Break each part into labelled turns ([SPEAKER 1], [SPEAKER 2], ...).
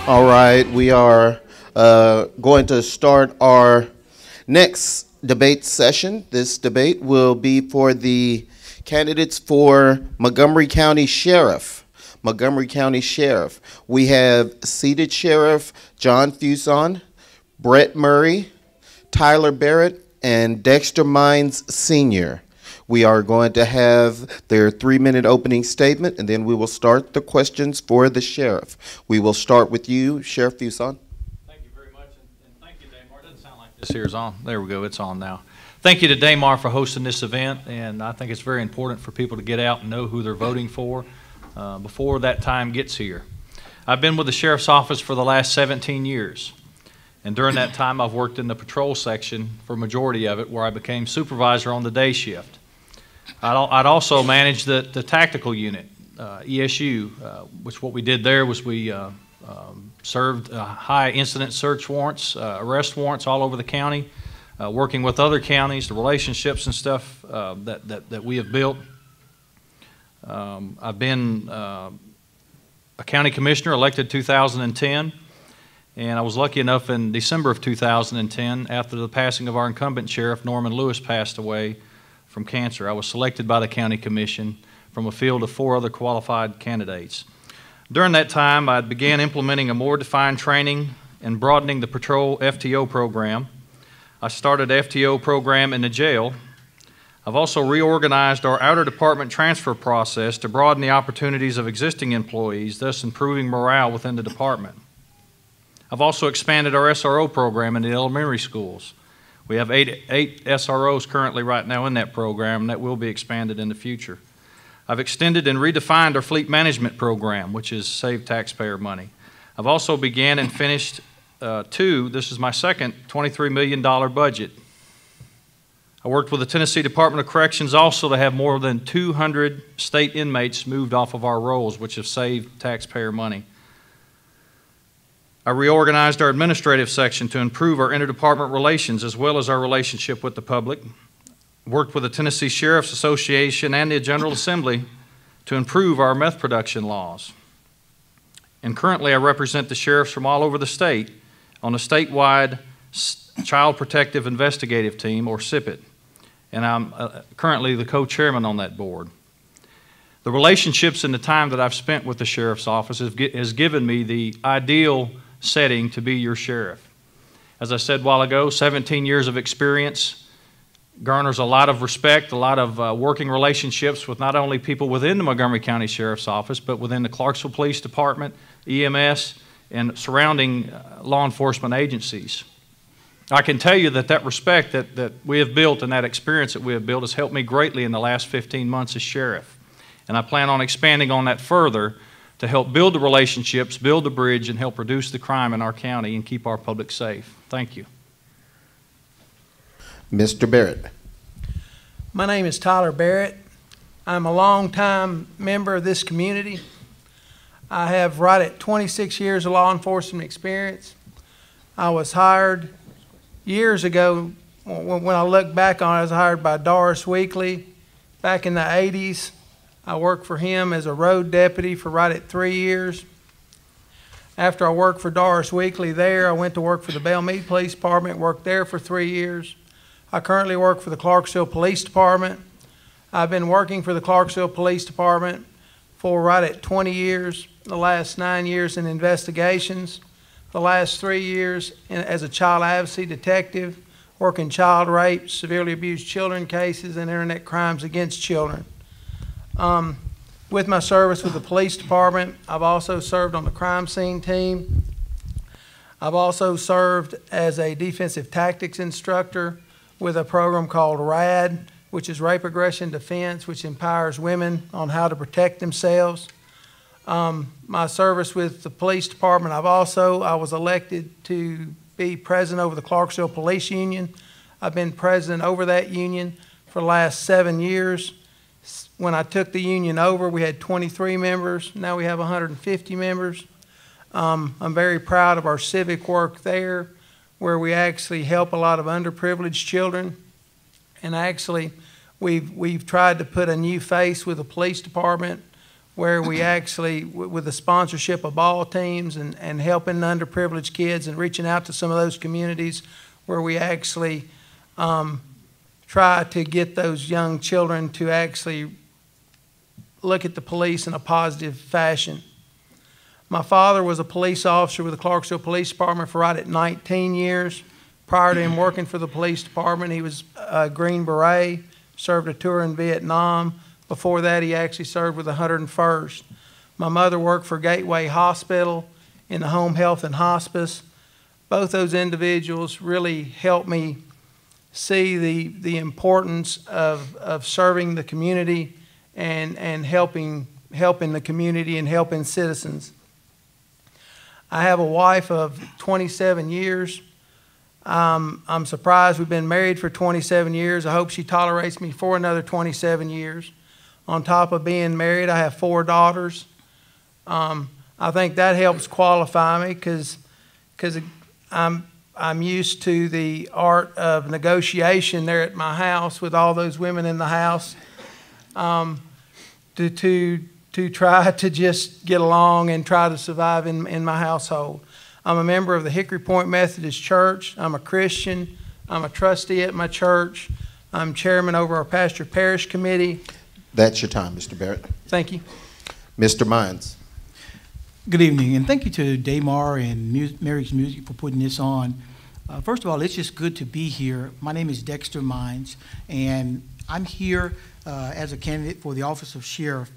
[SPEAKER 1] All right, we are going to start our next debate session. This debate will be for the candidates for Montgomery County Sheriff. Montgomery County Sheriff. We have seated Sheriff John Fuson, Brett Murray, Tyler Barrett, and Dexter Mines Sr. We are going to have their 3-minute opening statement, and then we will start the questions for the sheriff. We will start with you, Sheriff Fuson.
[SPEAKER 2] Thank you very much, and thank you, Damar. It doesn't sound like this here is on. There we go. It's on now. Thank you to Damar for hosting this event, and I think it's very important for people to get out and know who they're voting for before that time gets here. I've been with the Sheriff's Office for the last 17 years, and during that time I've worked in the patrol section for a majority of it, where I became supervisor on the day shift. I'd also managed the tactical unit, ESU, which what we did there was we served high incident search warrants, arrest warrants all over the county, working with other counties, the relationships and stuff that we have built. I've been a county commissioner elected 2010, and I was lucky enough in December of 2010, after the passing of our incumbent sheriff, Norman Lewis, passed away from cancer. I was selected by the county commission from a field of 4 other qualified candidates. During that time, I began implementing a more defined training and broadening the patrol FTO program. I started the FTO program in the jail. I've also reorganized our outer department transfer process to broaden the opportunities of existing employees, thus improving morale within the department. I've also expanded our SRO program in the elementary schools. We have eight SROs currently right now in that program, and that will be expanded in the future. I've extended and redefined our fleet management program, which has saved taxpayer money. I've also began and finished this is my second $23 million budget. I worked with the Tennessee Department of Corrections also to have more than 200 state inmates moved off of our rolls, which have saved taxpayer money. I reorganized our administrative section to improve our interdepartment relations as well as our relationship with the public. Worked with the Tennessee Sheriff's Association and the General Assembly to improve our meth production laws. And currently I represent the sheriffs from all over the state on a statewide Child Protective Investigative Team, or CIPIT, and I'm currently the co-chairman on that board. The relationships and the time that I've spent with the Sheriff's Office has given me the ideal setting to be your sheriff. As I said a while ago, 17 years of experience garners a lot of respect, a lot of working relationships with not only people within the Montgomery County Sheriff's Office, but within the Clarksville Police Department, EMS, and surrounding law enforcement agencies. I can tell you that respect that we have built and that experience that we have built has helped me greatly in the last 15 months as sheriff. And I plan on expanding on that further to help build the relationships, build the bridge, and help reduce the crime in our county and keep our public safe. Thank you.
[SPEAKER 1] Mr. Barrett.
[SPEAKER 3] My name is Tyler Barrett. I'm a longtime member of this community. I have right at 26 years of law enforcement experience. I was hired years ago. When I look back on it, I was hired by Doris Weekly back in the 80s. I worked for him as a road deputy for right at 3 years. After I worked for Doris Weekly there, I went to work for the Belmead Police Department, worked there for 3 years. I currently work for the Clarksville Police Department. I've been working for the Clarksville Police Department for right at 20 years, the last 9 years in investigations, the last 3 years as a child advocacy detective, working child rape, severely abused children cases, and internet crimes against children. With my service with the police department, I've also served on the crime scene team. I've also served as a defensive tactics instructor with a program called RAD, which is Rape Aggression Defense, which empowers women on how to protect themselves. My service with the police department, I was elected to be president over the Clarksville Police Union. I've been president over that union for the last 7 years. When I took the union over, we had 23 members. Now we have 150 members. I'm very proud of our civic work there, where we actually help a lot of underprivileged children. And actually, we've tried to put a new face with the police department, where we actually, with the sponsorship of ball teams and helping underprivileged kids and reaching out to some of those communities where we actually try to get those young children to actually look at the police in a positive fashion. My father was a police officer with the Clarksville Police Department for right at 19 years. Prior to him working for the police department, he was a Green Beret, served a tour in Vietnam. Before that, he actually served with the 101st. My mother worked for Gateway Hospital in the home health and hospice. Both those individuals really helped me see the importance of serving the community and helping the community and helping citizens. I have a wife of 27 years. I'm surprised we've been married for 27 years. I hope she tolerates me for another 27 years. On top of being married, I have 4 daughters. I think that helps qualify me because I'm used to the art of negotiation there at my house with all those women in the house to try to just get along and try to survive in my household. I'm a member of the Hickory Point Methodist Church. I'm a Christian. I'm a trustee at my church. I'm chairman over our pastor parish committee.
[SPEAKER 1] That's your time, Mr. Barrett.
[SPEAKER 3] Thank you.
[SPEAKER 1] Mr. Mines.
[SPEAKER 4] Good evening, and thank you to Damar and Mary's Music for putting this on. First of all, it's just good to be here. My name is Dexter Mines, and I'm here as a candidate for the office of sheriff.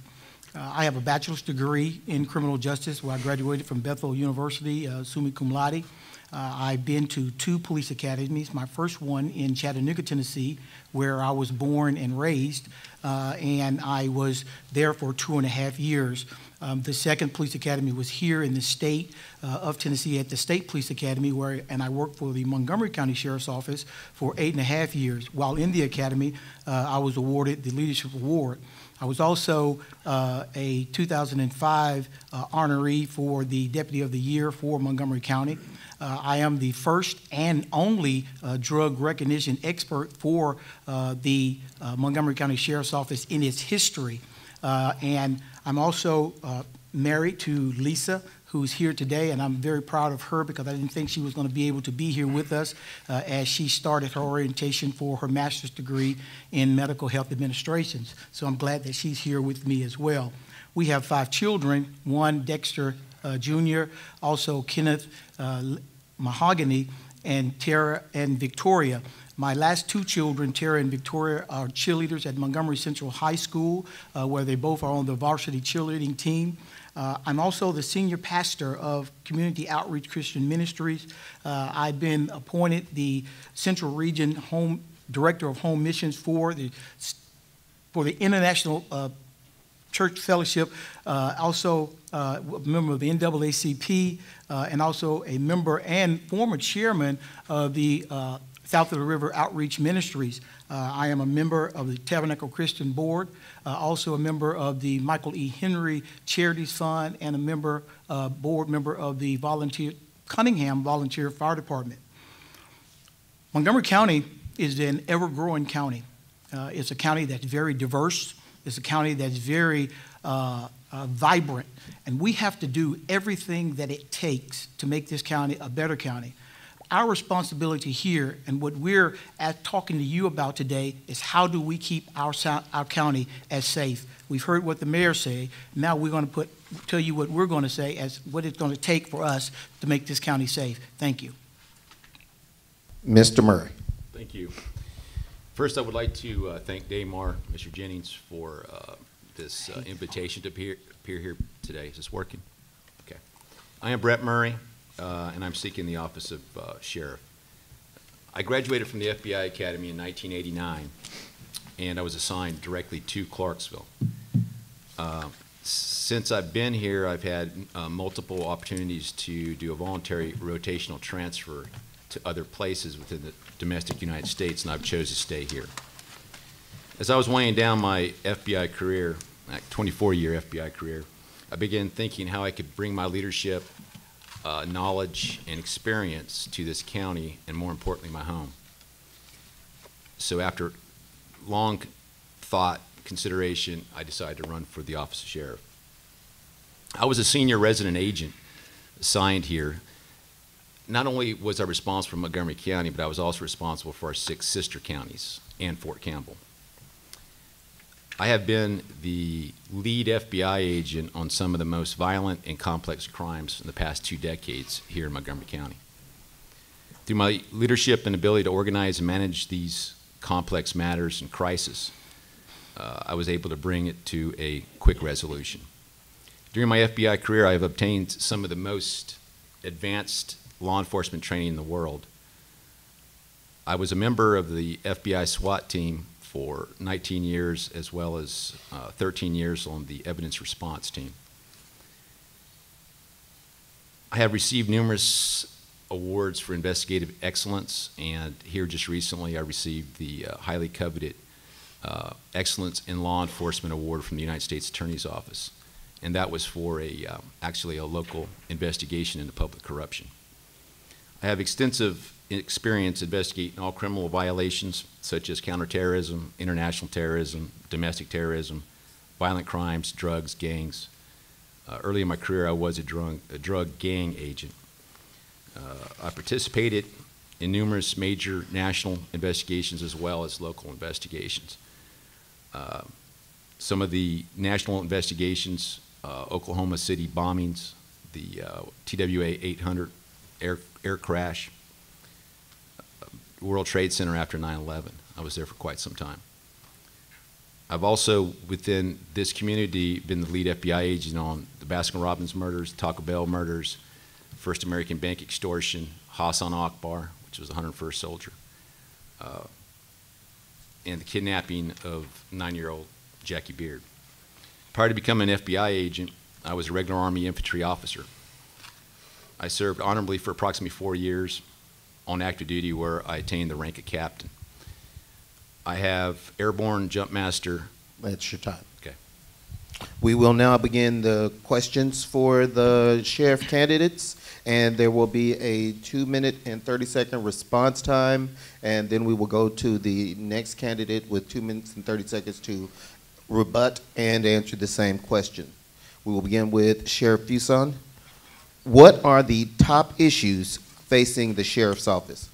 [SPEAKER 4] I have a bachelor's degree in criminal justice where I graduated from Bethel University, summa cum laude. I've been to 2 police academies, my first one in Chattanooga, Tennessee, where I was born and raised, and I was there for 2.5 years. The second police academy was here in the state of Tennessee at the State Police Academy, and I worked for the Montgomery County Sheriff's Office for 8.5 years. While in the academy, I was awarded the Leadership Award. I was also a 2005 honoree for the Deputy of the Year for Montgomery County. I am the first and only drug recognition expert for the Montgomery County Sheriff's Office in its history. And I'm also married to Lisa, who's here today, and I'm very proud of her because I didn't think she was going to be able to be here with us as she started her orientation for her master's degree in medical health administration. So I'm glad that she's here with me as well. We have 5 children, one Dexter Jr., also Kenneth Mahogany, and Tara and Victoria. My last 2 children, Tara and Victoria, are cheerleaders at Montgomery Central High School, where they both are on the varsity cheerleading team. I'm also the senior pastor of Community Outreach Christian Ministries. I've been appointed the Central Region Director of Home Missions for the International Church Fellowship, also a member of the NAACP, and also a member and former chairman of the South of the River Outreach Ministries. I am a member of the Tabernacle Christian Board, also a member of the Michael E. Henry Charities Fund, and a board member of the Cunningham Volunteer Fire Department. Montgomery County is an ever-growing county. It's a county that's very diverse. It's a county that's very vibrant, and we have to do everything that it takes to make this county a better county. Our responsibility here and what we're talking to you about today is how do we keep our county as safe. We've heard what the mayor say. Now we're going to tell you what we're going to say as what it's going to take for us to make this county safe. Thank you.
[SPEAKER 1] Mr. Murray.
[SPEAKER 5] Thank you. First, I would like to thank Damar, Mr. Jennings, for this invitation to appear here today. Is this working? Okay. I am Brett Murray. And I'm seeking the office of sheriff. I graduated from the FBI Academy in 1989, and I was assigned directly to Clarksville. Since I've been here, I've had multiple opportunities to do a voluntary rotational transfer to other places within the domestic United States, and I've chosen to stay here. As I was weighing down my FBI career, 24-year FBI career, I began thinking how I could bring my leadership knowledge and experience to this county, and more importantly, my home. So after long thought, consideration, I decided to run for the office of sheriff. I was a senior resident agent assigned here. Not only was I responsible for Montgomery County, but I was also responsible for our 6 sister counties and Fort Campbell. I have been the lead FBI agent on some of the most violent and complex crimes in the past 2 decades here in Montgomery County. Through my leadership and ability to organize and manage these complex matters and crises, I was able to bring it to a quick resolution. During my FBI career, I have obtained some of the most advanced law enforcement training in the world. I was a member of the FBI SWAT team for 19 years, as well as 13 years on the evidence response team. I have received numerous awards for investigative excellence, and here just recently I received the highly coveted Excellence in Law Enforcement Award from the United States Attorney's Office, and that was for actually a local investigation into public corruption. I have extensive experience investigating all criminal violations such as counterterrorism, international terrorism, domestic terrorism, violent crimes, drugs, gangs. Early in my career, I was a drug gang agent. I participated in numerous major national investigations as well as local investigations. Some of the national investigations, Oklahoma City bombings, the TWA 800 air crash, World Trade Center after 9/11. I was there for quite some time. I've also, within this community, been the lead FBI agent on the Baskin-Robbins murders, Taco Bell murders, First American Bank extortion, Hassan Akbar, which was the 101st soldier, and the kidnapping of 9-year-old Jackie Beard. Prior to becoming an FBI agent, I was a regular Army infantry officer. I served honorably for approximately 4 years on active duty, where I attained the rank of captain. I have airborne jump master.
[SPEAKER 1] That's your time.
[SPEAKER 5] Okay.
[SPEAKER 1] We will now begin the questions for the sheriff candidates, and there will be a 2-minute and 30-second response time, and then we will go to the next candidate with 2 minutes and 30 seconds to rebut and answer the same question. We will begin with Sheriff Fuson. What are the top issues facing the sheriff's office?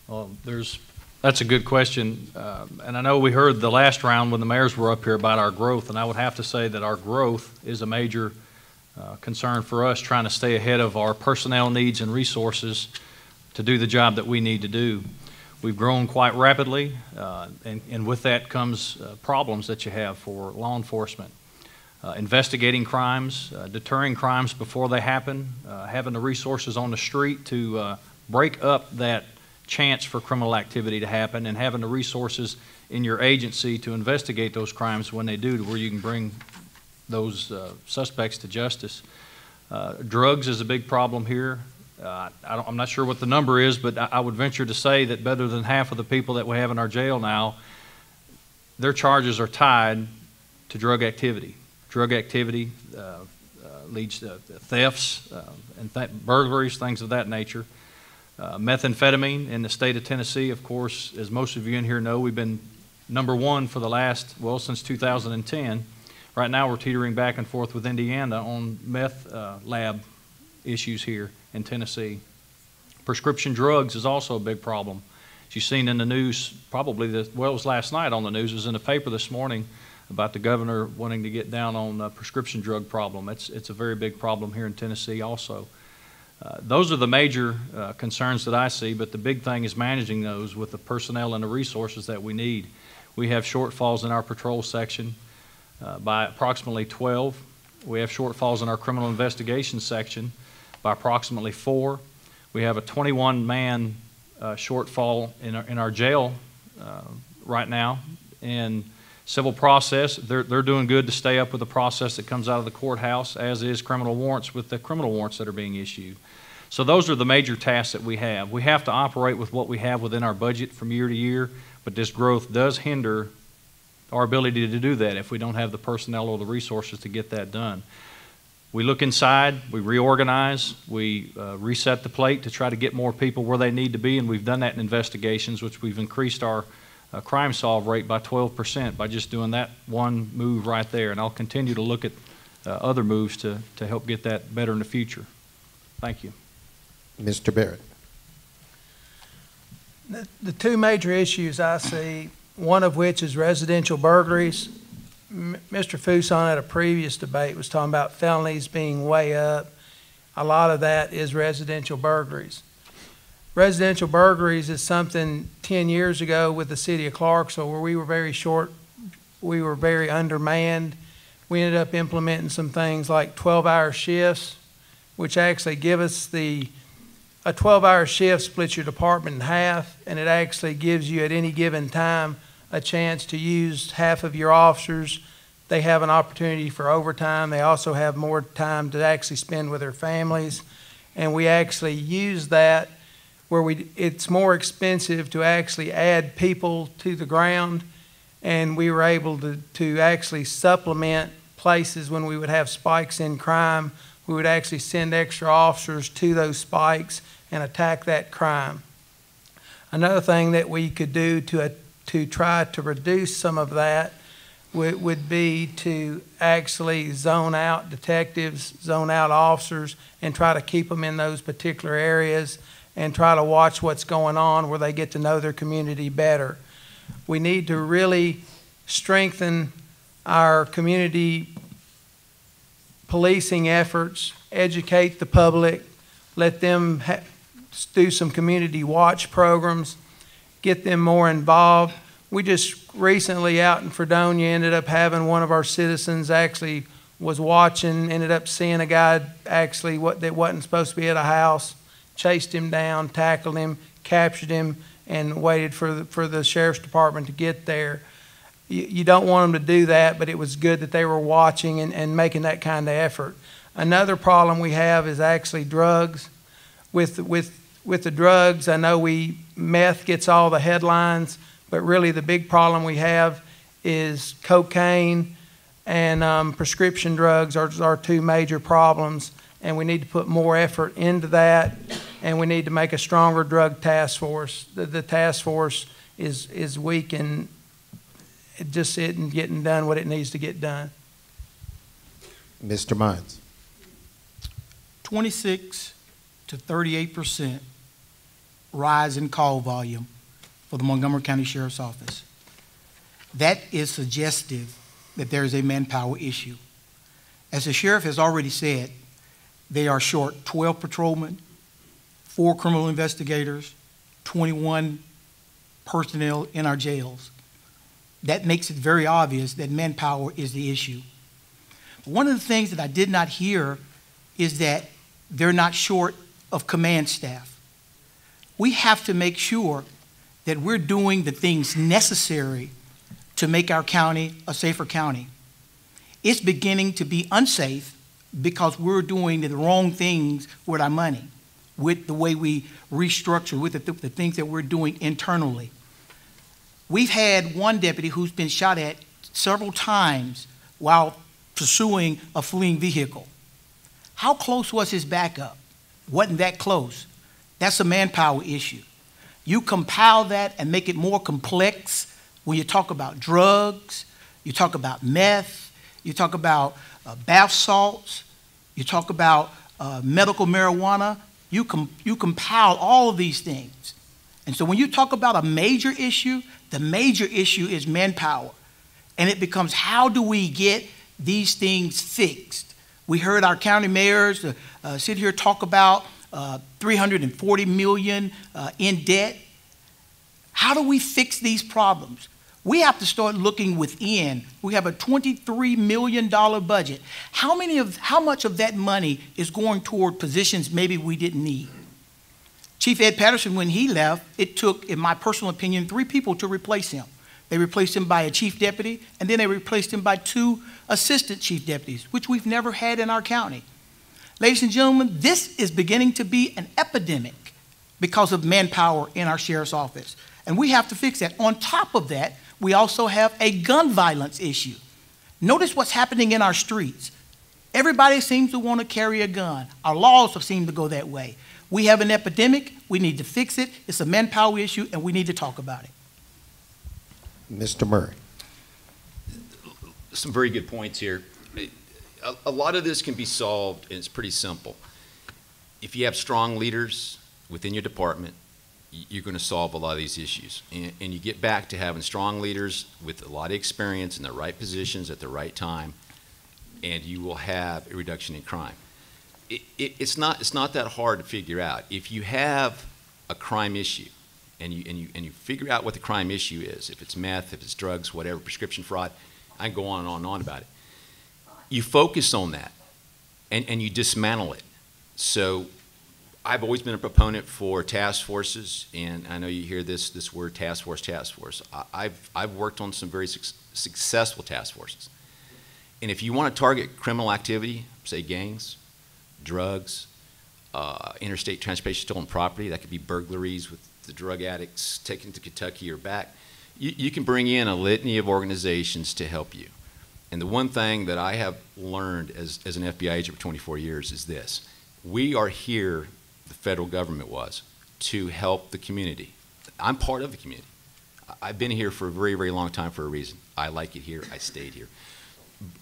[SPEAKER 2] Well, that's a good question, and I know we heard the last round when the mayors were up here about our growth, and I would have to say that our growth is a major concern for us, trying to stay ahead of our personnel needs and resources to do the job that we need to do. We've grown quite rapidly, and with that comes problems that you have for law enforcement. Investigating crimes, deterring crimes before they happen, having the resources on the street to break up that chance for criminal activity to happen, and having the resources in your agency to investigate those crimes when they do, to where you can bring those suspects to justice. Drugs is a big problem here. I'm not sure what the number is, but I would venture to say that better than half of the people that we have in our jail now, their charges are tied to drug activity. Drug activity leads to thefts and burglaries, things of that nature. Methamphetamine in the state of Tennessee, of course, as most of you in here know, we've been #1 for the last, well, since 2010. Right now we're teetering back and forth with Indiana on meth lab issues here in Tennessee. Prescription drugs is also a big problem. As you've seen in the news, probably, it was last night on the news, it was in the paper this morning about the governor wanting to get down on the prescription drug problem. It's a very big problem here in Tennessee also. Those are the major concerns that I see, but the big thing is managing those with the personnel and the resources that we need. We have shortfalls in our patrol section by approximately 12. We have shortfalls in our criminal investigation section by approximately 4. We have a 21-man shortfall in our jail right now. And civil process, they're doing good to stay up with the process that comes out of the courthouse, as is criminal warrants with the criminal warrants that are being issued. So those are the major tasks that we have. We have to operate with what we have within our budget from year to year, but this growth does hinder our ability to do that if we don't have the personnel or the resources to get that done. We look inside, we reorganize, we reset the plate to try to get more people where they need to be, and we've done that in investigations, which we've increased our crime solve rate by 12% by just doing that one move right there. And I'll continue to look at other moves to help get that better in the future. Thank you.
[SPEAKER 1] Mr. Barrett.
[SPEAKER 3] The two major issues I see, one of which is residential burglaries. Mr. Fuson at a previous debate was talking about felonies being way up. A lot of that is residential burglaries. Residential burglaries is something 10 years ago with the city of Clarksville where we were very undermanned. We ended up implementing some things like 12-hour shifts, which actually give us a 12-hour shift splits your department in half, and it actually gives you at any given time a chance to use half of your officers. They have an opportunity for overtime. They also have more time to actually spend with their families. And we actually use that where it's more expensive to actually add people to the ground, and we were able to actually supplement places when we would have spikes in crime. We would actually send extra officers to those spikes and attack that crime. Another thing that we could do to try to reduce some of that would be to actually zone out detectives, zone out officers, and try to keep them in those particular areas and try to watch what's going on where they get to know their community better. We need to really strengthen our community policing efforts, educate the public, let them do some community watch programs, get them more involved. We just recently out in Fredonia ended up having one of our citizens actually was watching, ended up seeing a guy actually that wasn't supposed to be at a house, chased him down, tackled him, captured him, and waited for the sheriff's department to get there. You don't want them to do that, but it was good that they were watching and making that kind of effort. Another problem we have is actually drugs. With the drugs, I know meth gets all the headlines, but really the big problem we have is cocaine and prescription drugs are our two major problems, and we need to put more effort into that, and we need to make a stronger drug task force. The task force is weak and it just isn't getting done what it needs to get done.
[SPEAKER 1] Mr. Mines.
[SPEAKER 4] 26 to 38% rise in call volume for the Montgomery County Sheriff's Office. That is suggestive that there is a manpower issue. As the sheriff has already said, they are short 12 patrolmen, 4 criminal investigators, 21 personnel in our jails. That makes it very obvious that manpower is the issue. One of the things that I did not hear is that they're not short of command staff. We have to make sure that we're doing the things necessary to make our county a safer county. It's beginning to be unsafe because we're doing the wrong things with our money, with the way we restructure, with the things that we're doing internally. We've had one deputy who's been shot at several times while pursuing a fleeing vehicle. How close was his backup? Wasn't that close. That's a manpower issue. You compile that and make it more complex when you talk about drugs, you talk about meth, you talk about bath salts, you talk about medical marijuana. You compile all of these things. And so when you talk about a major issue, the major issue is manpower. And it becomes, how do we get these things fixed? We heard our county mayors sit here talk about $340 million in debt. How do we fix these problems? We have to start looking within. We have a $23 million budget. How much of that money is going toward positions maybe we didn't need? Chief Ed Patterson, when he left, it took, in my personal opinion, 3 people to replace him. They replaced him by a chief deputy, and then they replaced him by 2 assistant chief deputies, which we've never had in our county. Ladies and gentlemen, this is beginning to be an epidemic because of manpower in our sheriff's office. And we have to fix that. On top of that, we also have a gun violence issue. Notice what's happening in our streets. Everybody seems to want to carry a gun. Our laws seem to go that way. We have an epidemic. We need to fix it. It's a manpower issue, and we need to talk about it.
[SPEAKER 1] Mr. Murray.
[SPEAKER 5] Some very good points here. a lot of this can be solved, and it's pretty simple. If you have strong leaders within your department, you're going to solve a lot of these issues. And you get back to having strong leaders with a lot of experience in the right positions at the right time, and you will have a reduction in crime. It's not that hard to figure out. If you have a crime issue, and you figure out what the crime issue is, if it's meth, if it's drugs, whatever, prescription fraud, I can go on and on about it. You focus on that, and you dismantle it. So I've always been a proponent for task forces, and I know you hear this word task force. I've worked on some very successful task forces. And if you want to target criminal activity, say gangs, drugs, interstate transportation, stolen property, that could be burglaries with the drug addicts taken to Kentucky or back, you can bring in a litany of organizations to help you. And the one thing that I have learned as an FBI agent for 24 years is this. We are here, the federal government was, to help the community. I'm part of the community. I've been here for a very, very long time for a reason. I like it here. I stayed here.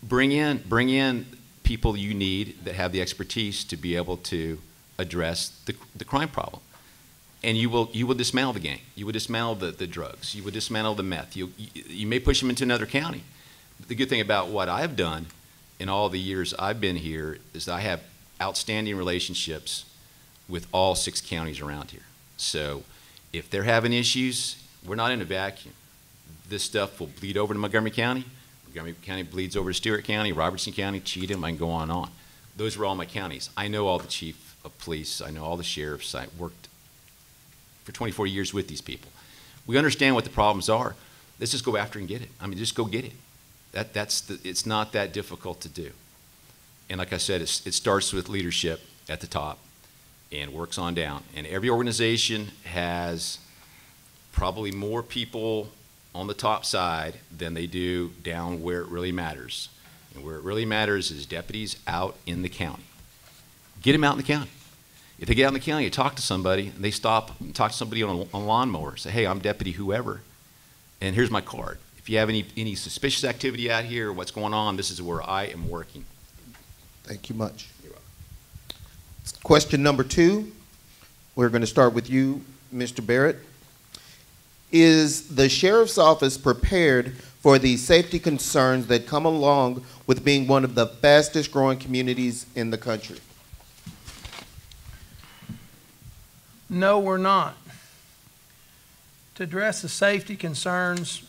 [SPEAKER 5] Bring in people you need that have the expertise to be able to address the crime problem. And you will dismantle the gang. You will dismantle the drugs. You will dismantle the meth. You may push them into another county. The good thing about what I've done in all the years I've been here is that I have outstanding relationships with all 6 counties around here. So if they're having issues, we're not in a vacuum. This stuff will bleed over to Montgomery County. Montgomery County bleeds over to Stewart County, Robertson County, Cheatham, I can go on and on. Those were all my counties. I know all the chief of police. I know all the sheriffs. I worked for 24 years with these people. We understand what the problems are. Let's just go after and get it. I mean, just go get it. It's not that difficult to do. And like I said, it starts with leadership at the top and works on down. And every organization has probably more people on the top side than they do down where it really matters. And where it really matters is deputies out in the county. Get them out in the county. If they get out in the county and talk to somebody, and they stop and talk to somebody on a lawnmower, say, hey, I'm deputy whoever, and here's my card. If you have any suspicious activity out here, what's going on, this is where I am working.
[SPEAKER 1] Thank you much. Question number 2, we're going to start with you, Mr. Barrett. Is the sheriff's office prepared for the safety concerns that come along with being one of the fastest growing communities in the country?
[SPEAKER 3] No, we're not. To address the safety concerns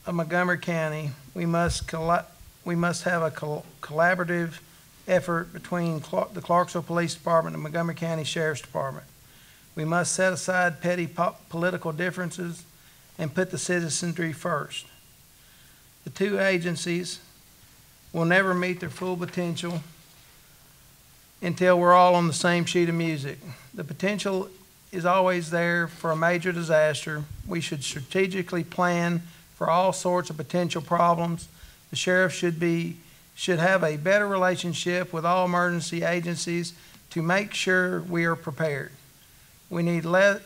[SPEAKER 3] of Montgomery County, we must have a collaborative effort between the Clarksville Police Department and Montgomery County Sheriff's Department. We must set aside petty political differences and put the citizenry first. The 2 agencies will never meet their full potential until we're all on the same sheet of music. The potential is always there for a major disaster. We should strategically plan for all sorts of potential problems. The sheriff should have a better relationship with all emergency agencies to make sure we are prepared. We need less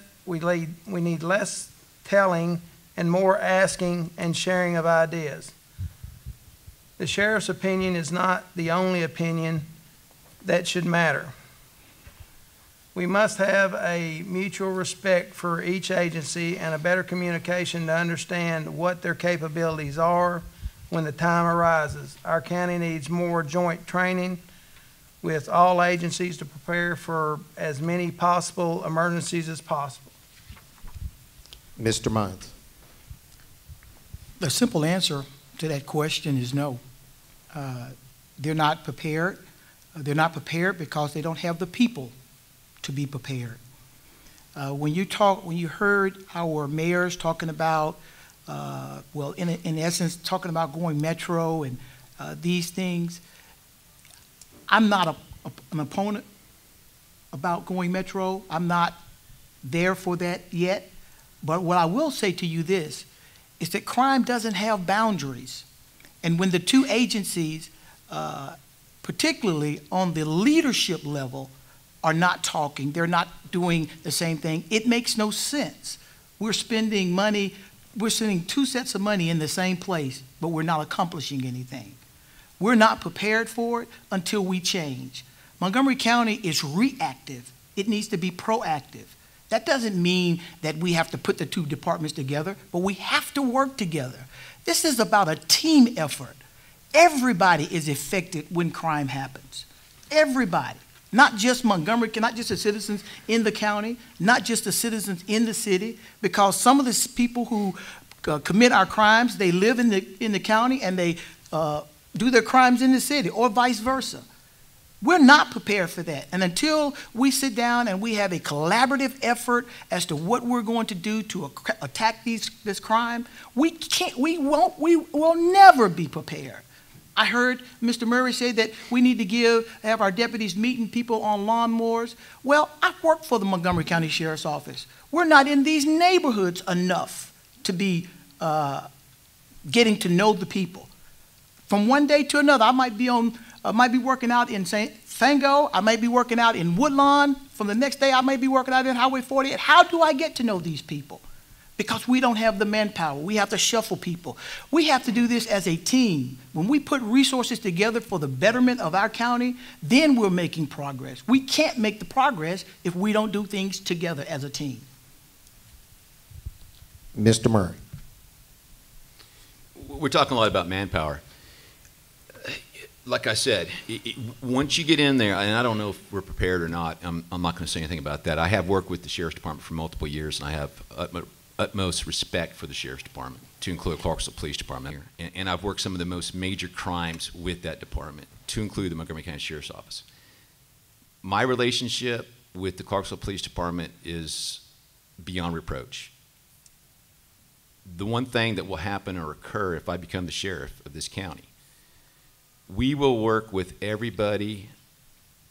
[SPEAKER 3] telling and more asking and sharing of ideas. The sheriff's opinion is not the only opinion that should matter. We must have a mutual respect for each agency and a better communication to understand what their capabilities are when the time arises. Our county needs more joint training with all agencies to prepare for as many possible emergencies as possible.
[SPEAKER 1] Mr. Mines.
[SPEAKER 4] The simple answer to that question is no. They're not prepared. They're not prepared because they don't have the people to be prepared. When you heard our mayors talking about, in essence, talking about going metro and these things, I'm not an opponent about going metro. I'm not there for that yet. But what I will say to you this is that crime doesn't have boundaries. And when the 2 agencies, particularly on the leadership level, are not talking, they're not doing the same thing, it makes no sense. We're spending money, we're sending 2 sets of money in the same place, but we're not accomplishing anything. We're not prepared for it until we change. Montgomery County is reactive. It needs to be proactive. That doesn't mean that we have to put the two departments together, but we have to work together. This is about a team effort. Everybody is affected when crime happens. Everybody. Not just Montgomery, not just the citizens in the county, not just the citizens in the city, because some of the people who commit our crimes, they live in the county and they do their crimes in the city, or vice versa. We're not prepared for that. And until we sit down and we have a collaborative effort as to what we're going to do to attack this crime, we will never be prepared. I heard Mr. Murray say that we need to have our deputies meeting people on lawnmowers. Well, I work for the Montgomery County Sheriff's Office. We're not in these neighborhoods enough to be getting to know the people. From one day to another, I might be working out in St. Fango, I might be working out in Woodlawn. From the next day, I may be working out in Highway 48. How do I get to know these people? Because we don't have the manpower. We have to shuffle people. We have to do this as a team. When we put resources together for the betterment of our county, then we're making progress. We can't make the progress if we don't do things together as a team.
[SPEAKER 1] Mr. Murray.
[SPEAKER 5] We're talking a lot about manpower. Like I said, once you get in there, and I don't know if we're prepared or not, I'm not going to say anything about that. I have worked with the Sheriff's Department for multiple years, and I have utmost respect for the Sheriff's Department, to include Clarksville Police Department. And I've worked some of the most major crimes with that department, to include the Montgomery County Sheriff's Office. My relationship with the Clarksville Police Department is beyond reproach. The one thing that will happen or occur if I become the sheriff of this county, we will work with everybody.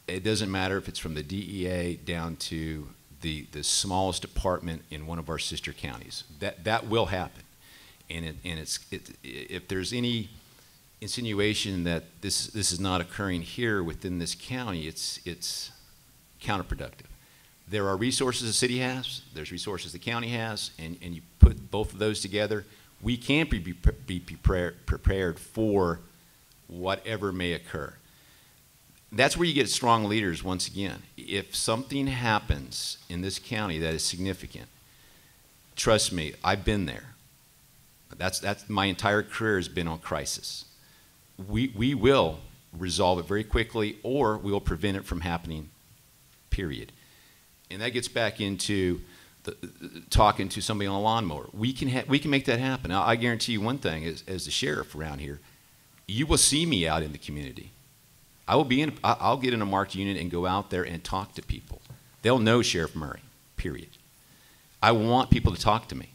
[SPEAKER 5] It doesn't matter if it's from the DEA down to the smallest department in one of our sister counties. That will happen. And if there's any insinuation that this is not occurring here within this county, it's counterproductive. There are resources the city has, there's resources the county has, and you put both of those together, we can be prepared for whatever may occur. That's where you get strong leaders once again. If something happens in this county that is significant, trust me, I've been there. That's my entire career has been on crisis. We will resolve it very quickly, or we will prevent it from happening, period. And that gets back into talking to somebody on a lawnmower. We can make that happen. Now, I guarantee you one thing, as the sheriff around here, you will see me out in the community. I'll get in a marked unit and go out there and talk to people. They'll know Sheriff Murray, period. I want people to talk to me.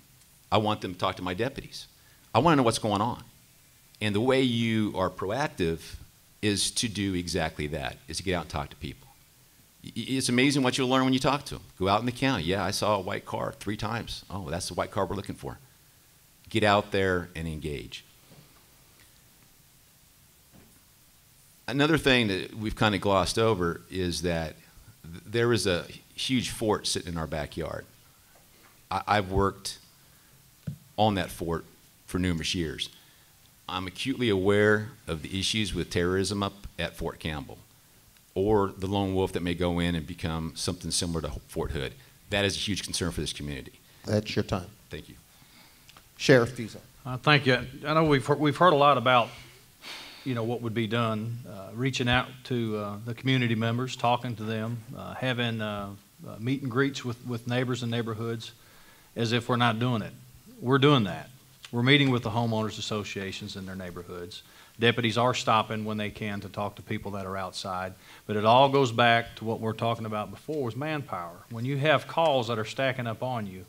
[SPEAKER 5] I want them to talk to my deputies. I want to know what's going on. And the way you are proactive is to do exactly that, is to get out and talk to people. It's amazing what you'll learn when you talk to them. Go out in the county. Yeah, I saw a white car 3 times. Oh, that's the white car we're looking for. Get out there and engage. Another thing that we've kind of glossed over is that there is a huge fort sitting in our backyard. I've worked on that fort for numerous years. I'm acutely aware of the issues with terrorism up at Fort Campbell, or the lone wolf that may go in and become something similar to Fort Hood. That is a huge concern for this community.
[SPEAKER 1] That's your time.
[SPEAKER 5] Thank you.
[SPEAKER 1] Sheriff Fiesel.
[SPEAKER 2] Thank you. I know we've heard a lot about, what would be done, reaching out to the community members, talking to them, having meet and greets with neighbors and neighborhoods, as if we're not doing it. We're doing that. We're meeting with the homeowners associations in their neighborhoods. Deputies are stopping when they can to talk to people that are outside. But it all goes back to what we're talking about before, was manpower. When you have calls that are stacking up on you,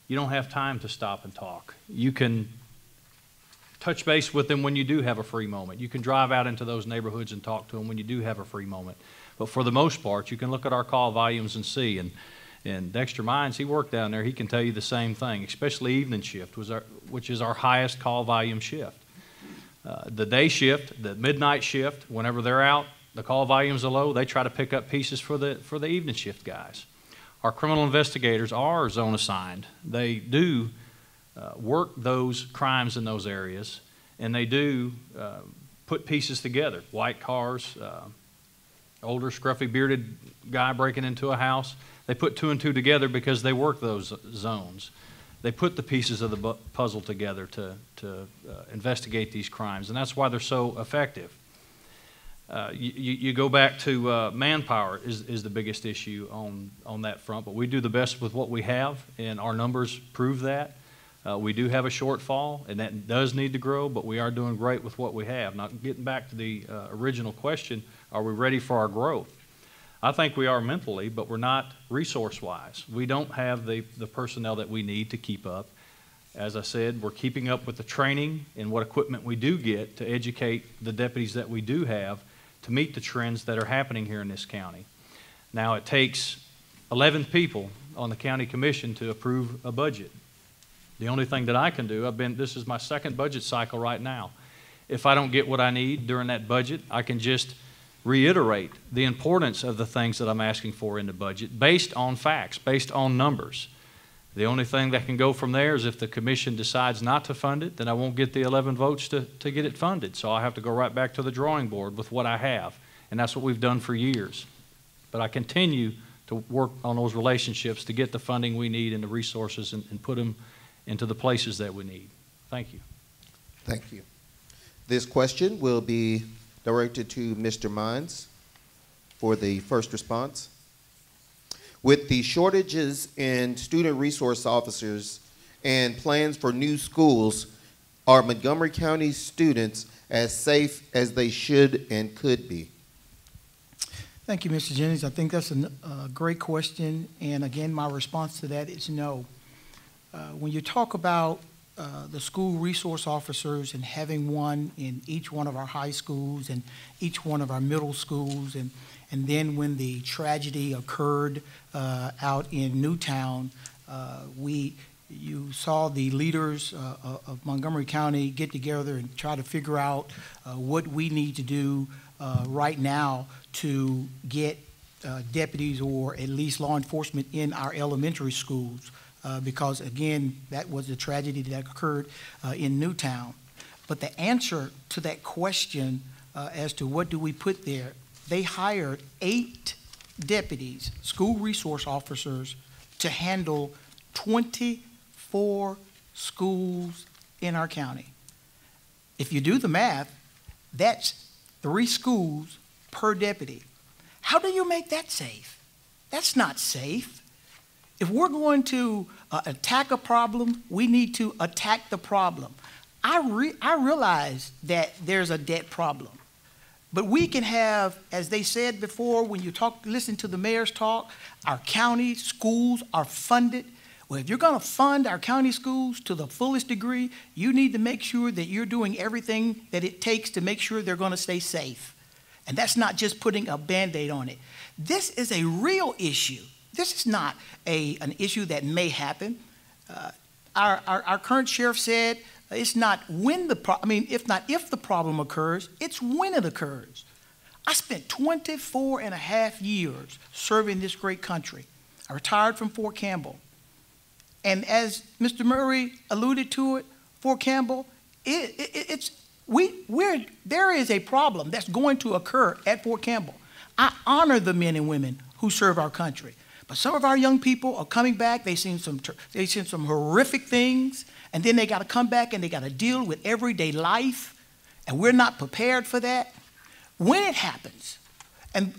[SPEAKER 2] you don't have time to stop and talk. You can touch base with them when you do have a free moment. You can drive out into those neighborhoods and talk to them when you do have a free moment. But for the most part, you can look at our call volumes and see. And Dexter Mines, he worked down there, he can tell you the same thing, especially evening shift, which is our highest call volume shift. The day shift, the midnight shift, whenever they're out, the call volumes are low, they try to pick up pieces for the evening shift guys. Our criminal investigators are zone assigned. They do work those crimes in those areas, and they do put pieces together. White cars, older scruffy bearded guy breaking into a house. They put two and two together because they work those zones. They put the pieces of the puzzle together to investigate these crimes, and that's why they're so effective. You go back to manpower is the biggest issue on that front, but we do the best with what we have, and our numbers prove that. We do have a shortfall, and that does need to grow, but we are doing great with what we have. Now, getting back to the original question, are we ready for our growth? I think we are mentally, but we're not resource-wise. We don't have the personnel that we need to keep up. As I said, we're keeping up with the training and what equipment we do get to educate the deputies that we do have to meet the trends that are happening here in this county. Now, it takes 11 people on the county commission to approve a budget. The only thing that I can do, this is my second budget cycle right now. If I don't get what I need during that budget, I can just reiterate the importance of the things that I'm asking for in the budget based on facts, based on numbers. The only thing that can go from there is if the commission decides not to fund it, then I won't get the 11 votes to get it funded. So I have to go right back to the drawing board with what I have. And that's what we've done for years. But I continue to work on those relationships to get the funding we need and the resources and put them into the places that we need. Thank you.
[SPEAKER 1] Thank you. This question will be directed to Mr. Mines for the first response. With the shortages in student resource officers and plans for new schools, are Montgomery County students as safe as they should and could be?
[SPEAKER 4] Thank you, Mr. Jennings. I think that's a great question. And again, my response to that is no. When you talk about the school resource officers and having one in each one of our high schools and each one of our middle schools, and then when the tragedy occurred out in Newtown, you saw the leaders of Montgomery County get together and try to figure out what we need to do right now to get deputies or at least law enforcement in our elementary schools. Because, again, that was the tragedy that occurred in Newtown. But the answer to that question as to what do we put there, they hired 8 deputies, school resource officers, to handle 24 schools in our county. If you do the math, that's 3 schools per deputy. How do you make that safe? That's not safe. If we're going to attack a problem, we need to attack the problem. I realize that there's a debt problem, but we can have, as they said before, when you listen to the mayor's talk, our county schools are funded. Well, if you're going to fund our county schools to the fullest degree, you need to make sure that you're doing everything that it takes to make sure they're going to stay safe. And that's not just putting a Band-Aid on it. This is a real issue. This is not an issue that may happen. Our current sheriff said it's not when if the problem occurs, it's when it occurs. I spent 24 and a half years serving this great country. I retired from Fort Campbell. And as Mr. Murray alluded to it, Fort Campbell, there is a problem that's going to occur at Fort Campbell. I honor the men and women who serve our country. But some of our young people are coming back. They've seen some horrific things, and then they got to come back and they got to deal with everyday life, and we're not prepared for that. When it happens, and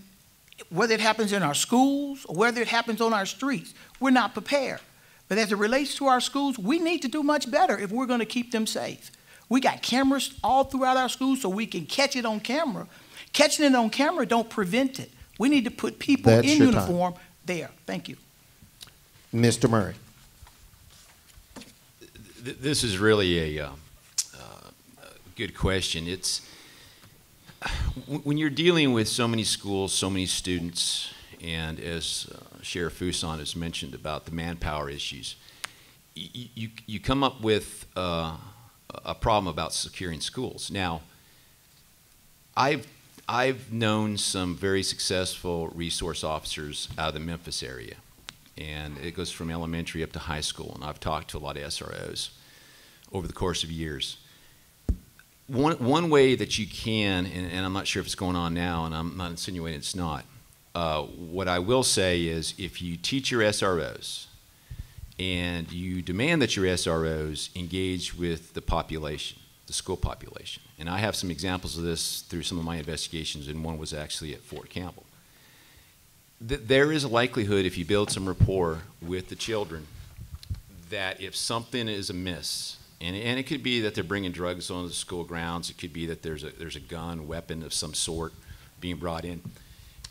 [SPEAKER 4] whether it happens in our schools or whether it happens on our streets, we're not prepared. But as it relates to our schools, we need to do much better if we're going to keep them safe. We got cameras all throughout our schools so we can catch it on camera. Catching it on camera don't prevent it. We need to put people in uniform there. Thank you.
[SPEAKER 1] Mr. Murray.
[SPEAKER 5] This is really a good question. It's when you're dealing with so many schools, so many students, and as Sheriff Fuson has mentioned about the manpower issues, you come up with a problem about securing schools. Now, I've known some very successful resource officers out of the Memphis area, and it goes from elementary up to high school, and I've talked to a lot of SROs over the course of years. One way that you can, and I'm not sure if it's going on now, and I'm not insinuating it's not, what I will say is if you teach your SROs and you demand that your SROs engage with the population, the school population, and I have some examples of this through some of my investigations, and one was actually at Fort Campbell. There is a likelihood if you build some rapport with the children that if something is amiss, and it could be that they're bringing drugs onto the school grounds, it could be that there's a gun, weapon of some sort being brought in,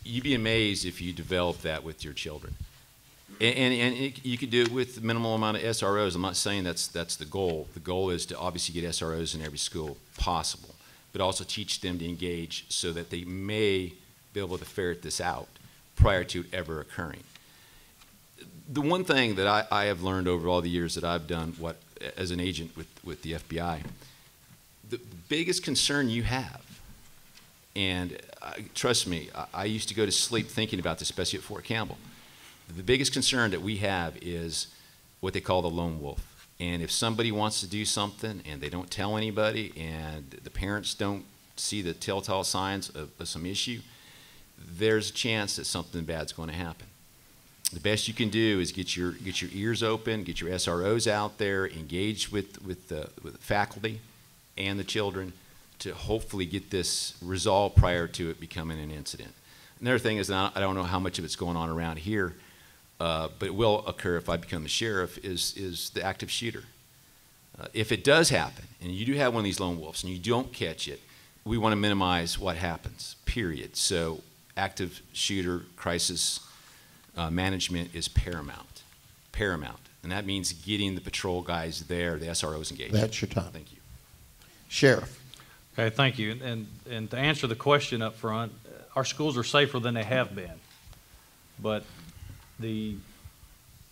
[SPEAKER 5] you'd be amazed if you develop that with your children. You could do it with the minimal amount of SROs. I'm not saying that's the goal. The goal is to obviously get SROs in every school possible, but also teach them to engage so that they may be able to ferret this out prior to it ever occurring. The one thing that I have learned over all the years that I've done as an agent with the FBI, the biggest concern you have, and trust me, I used to go to sleep thinking about this, especially at Fort Campbell. The biggest concern that we have is what they call the lone wolf. And if somebody wants to do something and they don't tell anybody and the parents don't see the telltale signs of some issue, there's a chance that something bad's going to happen. The best you can do is get your ears open, get your SROs out there, engage with the faculty and the children to hopefully get this resolved prior to it becoming an incident. Another thing is, I don't know how much of it's going on around here, but it will occur if I become the sheriff, is the active shooter. If it does happen, and you do have one of these lone wolves, and you don't catch it, we want to minimize what happens, period. So active shooter crisis management is paramount. And that means getting the patrol guys there, the SROs engaged.
[SPEAKER 1] That's your time.
[SPEAKER 5] Thank you.
[SPEAKER 1] Sheriff.
[SPEAKER 2] Okay, thank you. And to answer the question up front, our schools are safer than they have been. But the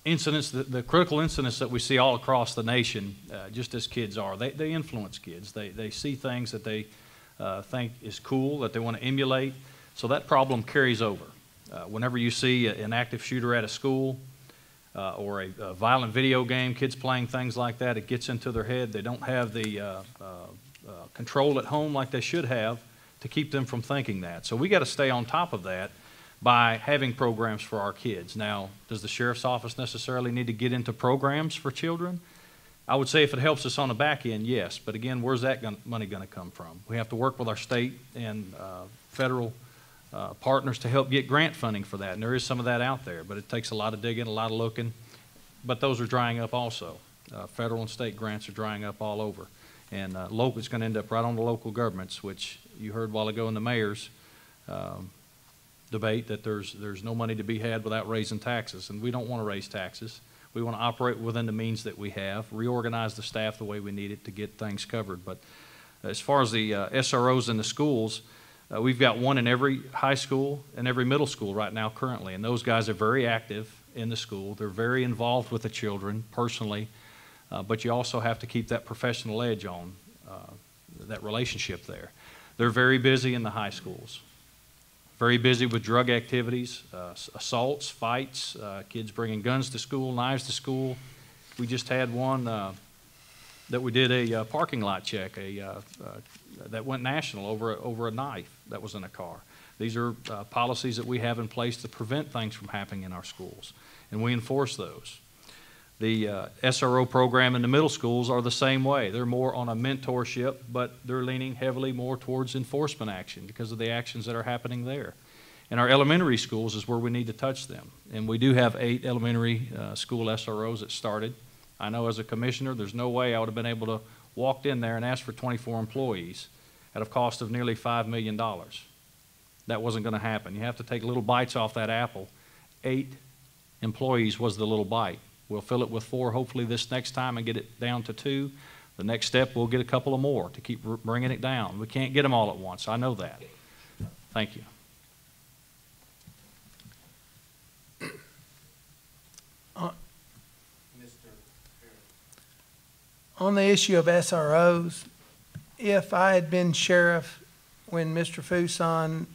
[SPEAKER 2] incidents, the critical incidents that we see all across the nation, just as kids are, they influence kids. They see things that they think is cool, that they want to emulate. So that problem carries over. Whenever you see an active shooter at a school or a violent video game, kids playing things like that, it gets into their head. They don't have the control at home like they should have to keep them from thinking that. So we got to stay on top of that by having programs for our kids. Now, does the sheriff's office necessarily need to get into programs for children? I would say if it helps us on the back end, yes. But again, where's that money going to come from? We have to work with our state and federal partners to help get grant funding for that. And there is some of that out there, but it takes a lot of digging, a lot of looking. But those are drying up also. Federal and state grants are drying up all over. And local, it's going to end up right on the local governments, which you heard a while ago in the mayor's debate that there's no money to be had without raising taxes. And we don't want to raise taxes. We want to operate within the means that we have, reorganize the staff the way we need it to get things covered. But as far as the SROs in the schools, we've got one in every high school and every middle school right now currently. And those guys are very active in the school. They're very involved with the children personally. But you also have to keep that professional edge on that relationship there. They're very busy in the high schools, very busy with drug activities, assaults, fights, kids bringing guns to school, knives to school. We just had one that we did a parking lot check that went national over a knife that was in a car. These are policies that we have in place to prevent things from happening in our schools, and we enforce those. The SRO program in the middle schools are the same way. They're more on a mentorship, but they're leaning heavily more towards enforcement action because of the actions that are happening there. And our elementary schools is where we need to touch them. And we do have 8 elementary school SROs that started. I know as a commissioner, there's no way I would have been able to walk in there and ask for 24 employees at a cost of nearly $5 million. That wasn't going to happen. You have to take little bites off that apple. 8 employees was the little bite. We'll fill it with 4 hopefully this next time and get it down to 2. The next step, we'll get a couple of more to keep bringing it down. We can't get them all at once. I know that. Thank you.
[SPEAKER 3] On the issue of SROs, if I had been sheriff when Mr. Fuson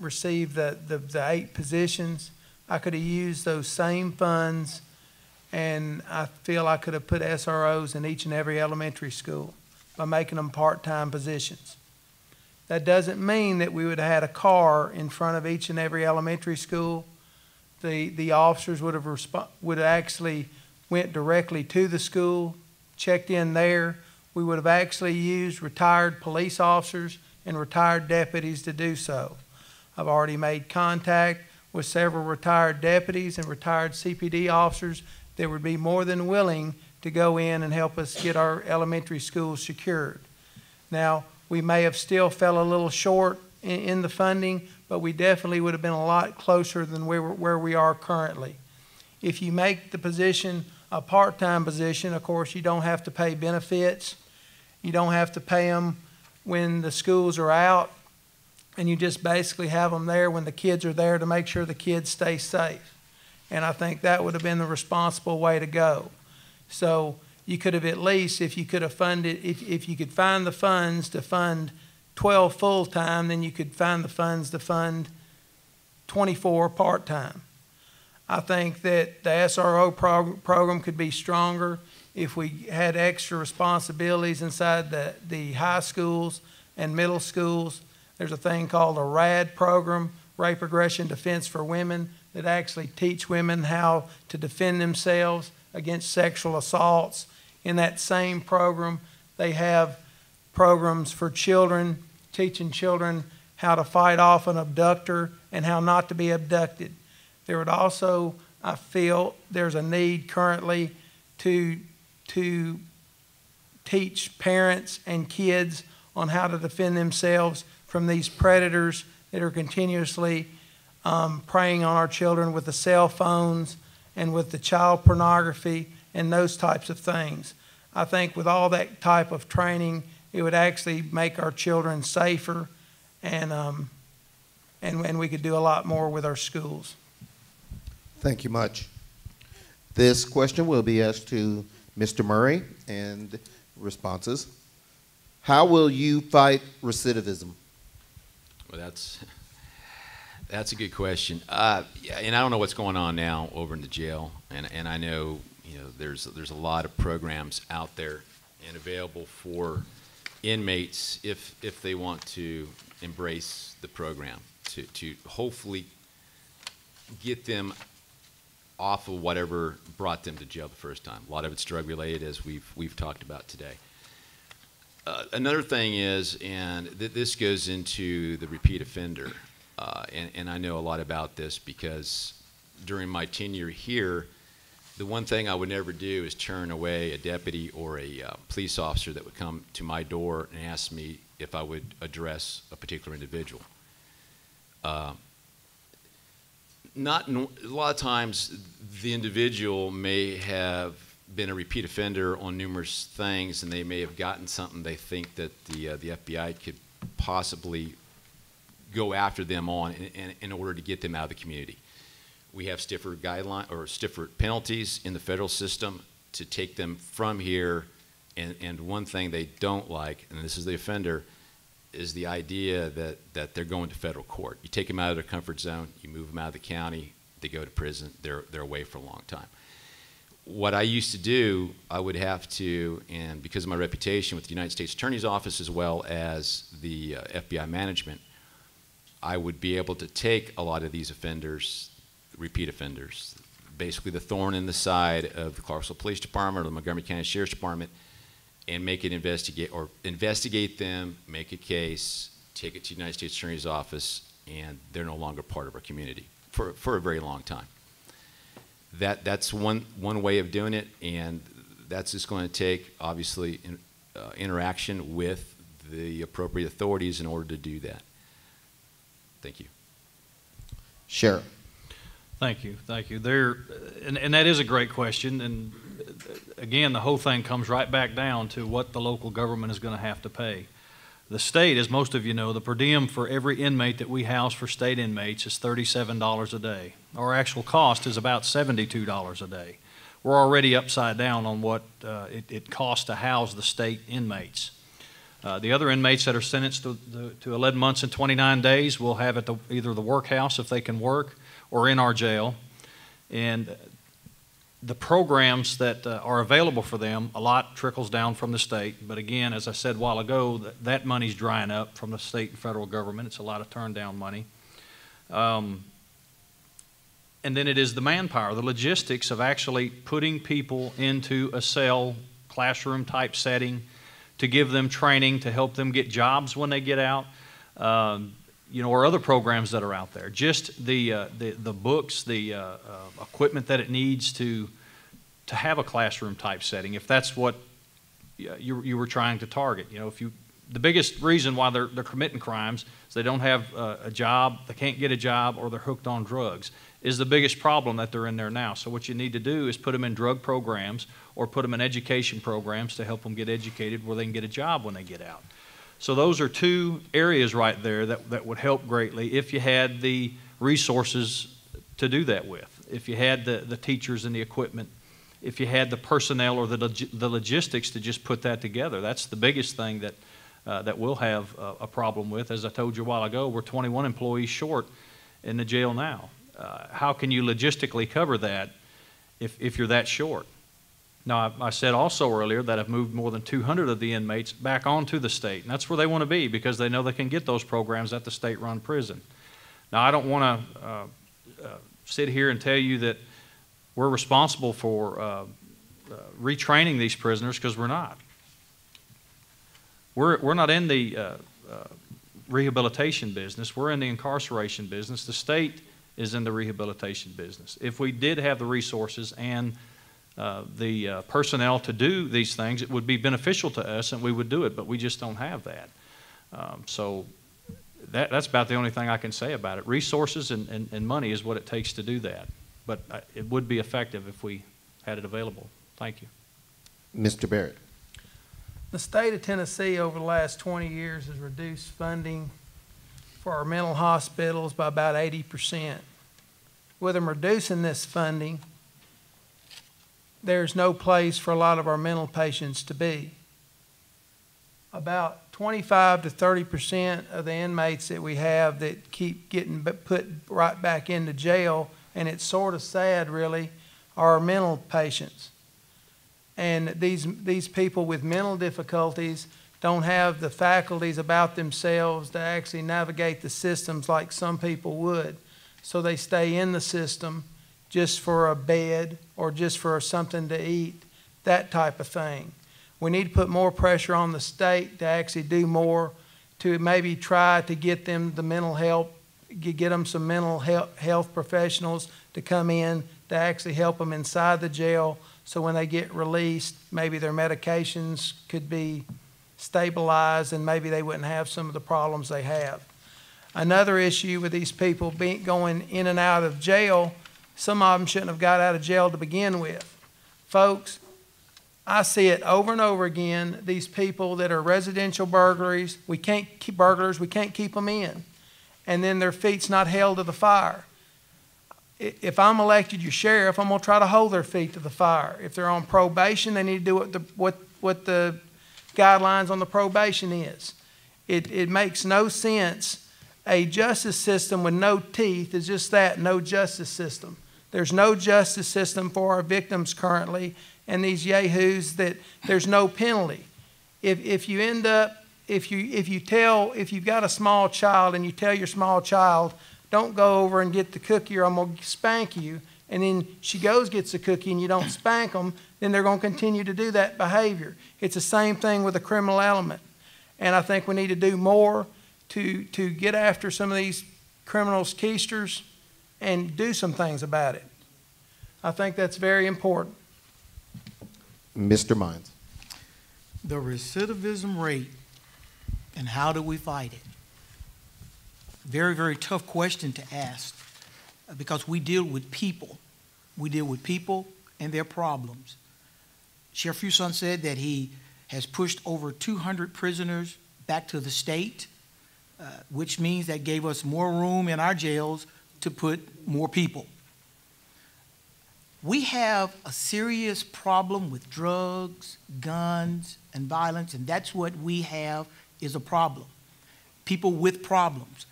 [SPEAKER 3] received the 8 positions, I could have used those same funds, and I feel I could have put SROs in each and every elementary school by making them part-time positions. That doesn't mean that we would have had a car in front of each and every elementary school. The officers would have actually went directly to the school, checked in there. We would have actually used retired police officers and retired deputies to do so. I've already made contact with several retired deputies and retired CPD officers that would be more than willing to go in and help us get our elementary schools secured. Now, we may have still fell a little short in the funding, but we definitely would have been a lot closer than where we are currently. If you make the position a part-time position, of course, you don't have to pay benefits. You don't have to pay them when the schools are out, and you just basically have them there when the kids are there to make sure the kids stay safe. And I think that would have been the responsible way to go. So you could have at least, if you could have funded, if you could find the funds to fund 12 full-time, then you could find the funds to fund 24 part-time. I think that the SRO program could be stronger if we had extra responsibilities inside the high schools and middle schools. There's a thing called a RAD program, Rape Aggression Defense for Women, that actually teach women how to defend themselves against sexual assaults. In that same program, they have programs for children, teaching children how to fight off an abductor and how not to be abducted. There would also, I feel, there's a need currently to teach parents and kids on how to defend themselves from these predators that are continuously preying on our children with the cell phones and with the child pornography and those types of things. I think with all that type of training, it would actually make our children safer, and we could do a lot more with our schools.
[SPEAKER 1] Thank you much. This question will be asked to Mr. Murray, and responses. How will you fight recidivism?
[SPEAKER 5] Well, that's a good question. Yeah, and I don't know what's going on now over in the jail, and I know there's a lot of programs out there and available for inmates if they want to embrace the program to hopefully get them off of whatever brought them to jail the first time. A lot of it's drug related, as we've talked about today. Another thing is, and this goes into the repeat offender, and I know a lot about this because during my tenure here, the one thing I would never do is turn away a deputy or a police officer that would come to my door and ask me if I would address a particular individual. A lot of times the individual may have been a repeat offender on numerous things, and they may have gotten something they think that the FBI could possibly go after them on in order to get them out of the community. We have stiffer guidelines or stiffer penalties in the federal system to take them from here, and one thing they don't like, and this is the offender, is the idea that they're going to federal court. You take them out of their comfort zone, you move them out of the county, they go to prison, they're away for a long time. What I used to do, I would have to, and because of my reputation with the United States Attorney's Office as well as the FBI management, I would be able to take a lot of these offenders, repeat offenders, basically the thorn in the side of the Clarksville Police Department or the Montgomery County Sheriff's Department, and make it investigate them, make a case, take it to the United States Attorney's Office, and they're no longer part of our community for a very long time. That's one way of doing it, and that's just going to take, obviously, interaction with the appropriate authorities in order to do that. Thank you.
[SPEAKER 1] Sheriff.
[SPEAKER 2] Thank you. And that is a great question. And again, the whole thing comes right back down to what the local government is going to have to pay. The state, as most of you know, the per diem for every inmate that we house for state inmates is $37 a day. Our actual cost is about $72 a day. We're already upside down on what it costs to house the state inmates. The other inmates that are sentenced to 11 months and 29 days will have at either the workhouse if they can work, or in our jail. And the programs that are available for them, a lot trickles down from the state. But again, as I said a while ago, that money's drying up from the state and federal government. It's a lot of turn down money. And then it is the manpower, the logistics of actually putting people into a cell, classroom type setting, to give them training, to help them get jobs when they get out, or other programs that are out there. Just the books, the equipment that it needs to have a classroom type setting, if that's what you were trying to target. The biggest reason why they're committing crimes is they don't have a job, they can't get a job, or they're hooked on drugs, is the biggest problem that they're in there now. So what you need to do is put them in drug programs or put them in education programs to help them get educated where they can get a job when they get out. So those are two areas right there that would help greatly if you had the resources to do that with, if you had the teachers and the equipment, if you had the personnel or the logistics to just put that together. That's the biggest thing that we'll have a problem with. As I told you a while ago, we're 21 employees short in the jail now. How can you logistically cover that if you're that short? Now, I said also earlier that I've moved more than 200 of the inmates back onto the state, and that's where they want to be because they know they can get those programs at the state-run prison. Now, I don't want to sit here and tell you that we're responsible for retraining these prisoners, because we're not. We're not in the rehabilitation business. We're in the incarceration business. The state is in the rehabilitation business. If we did have the resources and the personnel to do these things, it would be beneficial to us and we would do it, but we just don't have that. So that's about the only thing I can say about it. Resources and money is what it takes to do that, but it would be effective if we had it available. Thank you.
[SPEAKER 1] Mr. Barrett.
[SPEAKER 3] The state of Tennessee over the last 20 years has reduced funding for our mental hospitals by about 80%. With them reducing this funding, there's no place for a lot of our mental patients to be. About 25 to 30% of the inmates that we have that keep getting put right back into jail, and it's sort of sad really, are mental patients. And these people with mental difficulties don't have the faculties about themselves to actually navigate the systems like some people would. So they stay in the system just for a bed or just for something to eat, that type of thing. We need to put more pressure on the state to actually do more to maybe try to get them the mental help, get them some mental health professionals to come in to actually help them inside the jail, so when they get released, maybe their medications could be stabilized and maybe they wouldn't have some of the problems they have. Another issue with these people going in and out of jail, some of them shouldn't have got out of jail to begin with. Folks, I see it over and over again, these people that are residential burglaries, we can't keep them in. And then their feet's not held to the fire. If I'm elected your sheriff, I'm going to try to hold their feet to the fire. If they're on probation, they need to do what the guidelines on the probation is. It makes no sense. A justice system with no teeth is just that, no justice system. There's no justice system for our victims currently, and these yahoos that there's no penalty. If you've got a small child and you tell your small child, don't go over and get the cookie or I'm going to spank you, and then she gets the cookie and you don't spank them, then they're going to continue to do that behavior. It's the same thing with the criminal element. And I think we need to do more to get after some of these criminals, keisters, and do some things about it. I think that's very important.
[SPEAKER 1] Mr. Mines.
[SPEAKER 4] The recidivism rate and how do we fight it? Very, very tough question to ask because we deal with people. We deal with people and their problems. Sheriff Fuson said that he has pushed over 200 prisoners back to the state, which means that gave us more room in our jails to put more people. We have a serious problem with drugs, guns, and violence, and that's what we have is a problem. People with problems.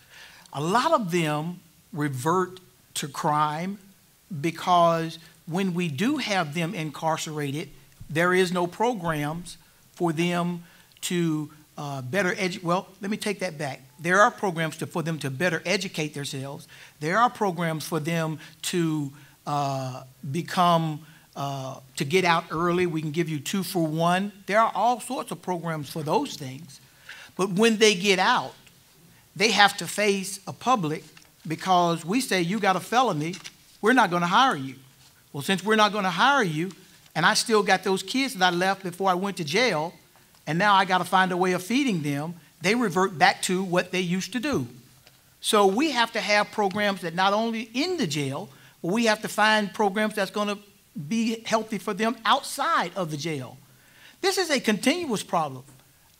[SPEAKER 4] A lot of them revert to crime because when we do have them incarcerated, there is no programs for them to well, let me take that back. There are programs for them to better educate themselves. There are programs for them to to get out early. We can give you 2 for 1. There are all sorts of programs for those things. But when they get out, they have to face a public because we say, you got a felony, we're not going to hire you. Well, since we're not going to hire you, and I still got those kids that I left before I went to jail, and now I got to find a way of feeding them, they revert back to what they used to do. So we have to have programs that not only in the jail, but we have to find programs that's going to be healthy for them outside of the jail. This is a continuous problem.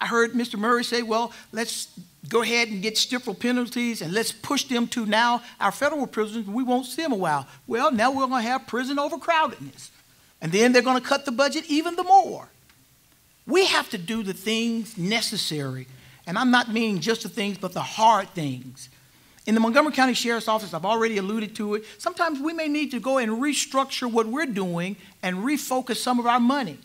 [SPEAKER 4] I heard Mr. Murray say, well, let's go ahead and get stiffer penalties and let's push them to now our federal prisons. We won't see them a while. Well, now we're going to have prison overcrowdedness. And then they're going to cut the budget even the more. We have to do the things necessary. And I'm not meaning just the things, but the hard things. In the Montgomery County Sheriff's Office, I've already alluded to it, sometimes we may need to go and restructure what we're doing and refocus some of our money.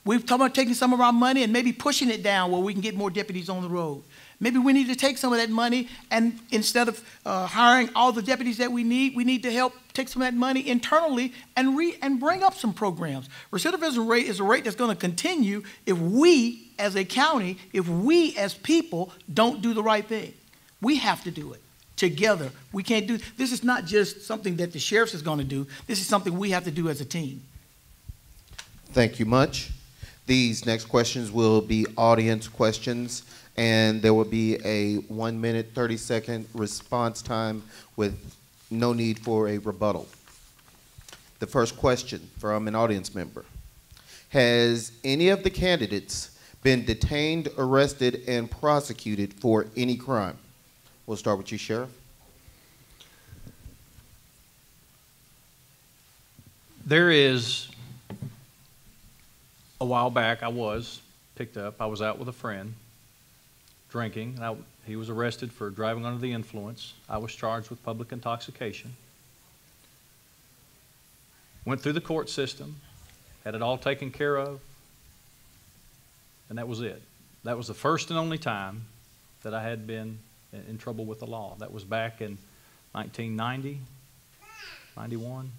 [SPEAKER 4] We've talked about taking some of our money and maybe pushing it down where we can get more deputies on the road. Maybe we need to take some of that money and instead of hiring all the deputies that we need to help take some of that money internally and bring up some programs. Recidivism rate is a rate that's going to continue if we as a county, if we as people don't do the right thing. We have to do it together. We can't do, this is not just something that the sheriff is going to do. This is something we have to do as a team.
[SPEAKER 1] Thank you much. These next questions will be audience questions, and there will be a 1 minute, 30-second response time with no need for a rebuttal. The first question from an audience member. Has any of the candidates been detained, arrested, and prosecuted for any crime? We'll start with you, Sheriff.
[SPEAKER 2] There is, a while back, I was picked up. I was out with a friend drinking. He was arrested for driving under the influence. I was charged with public intoxication. Went through the court system, had it all taken care of, and that was it. That was the first and only time that I had been in trouble with the law. That was back in 1990, 91,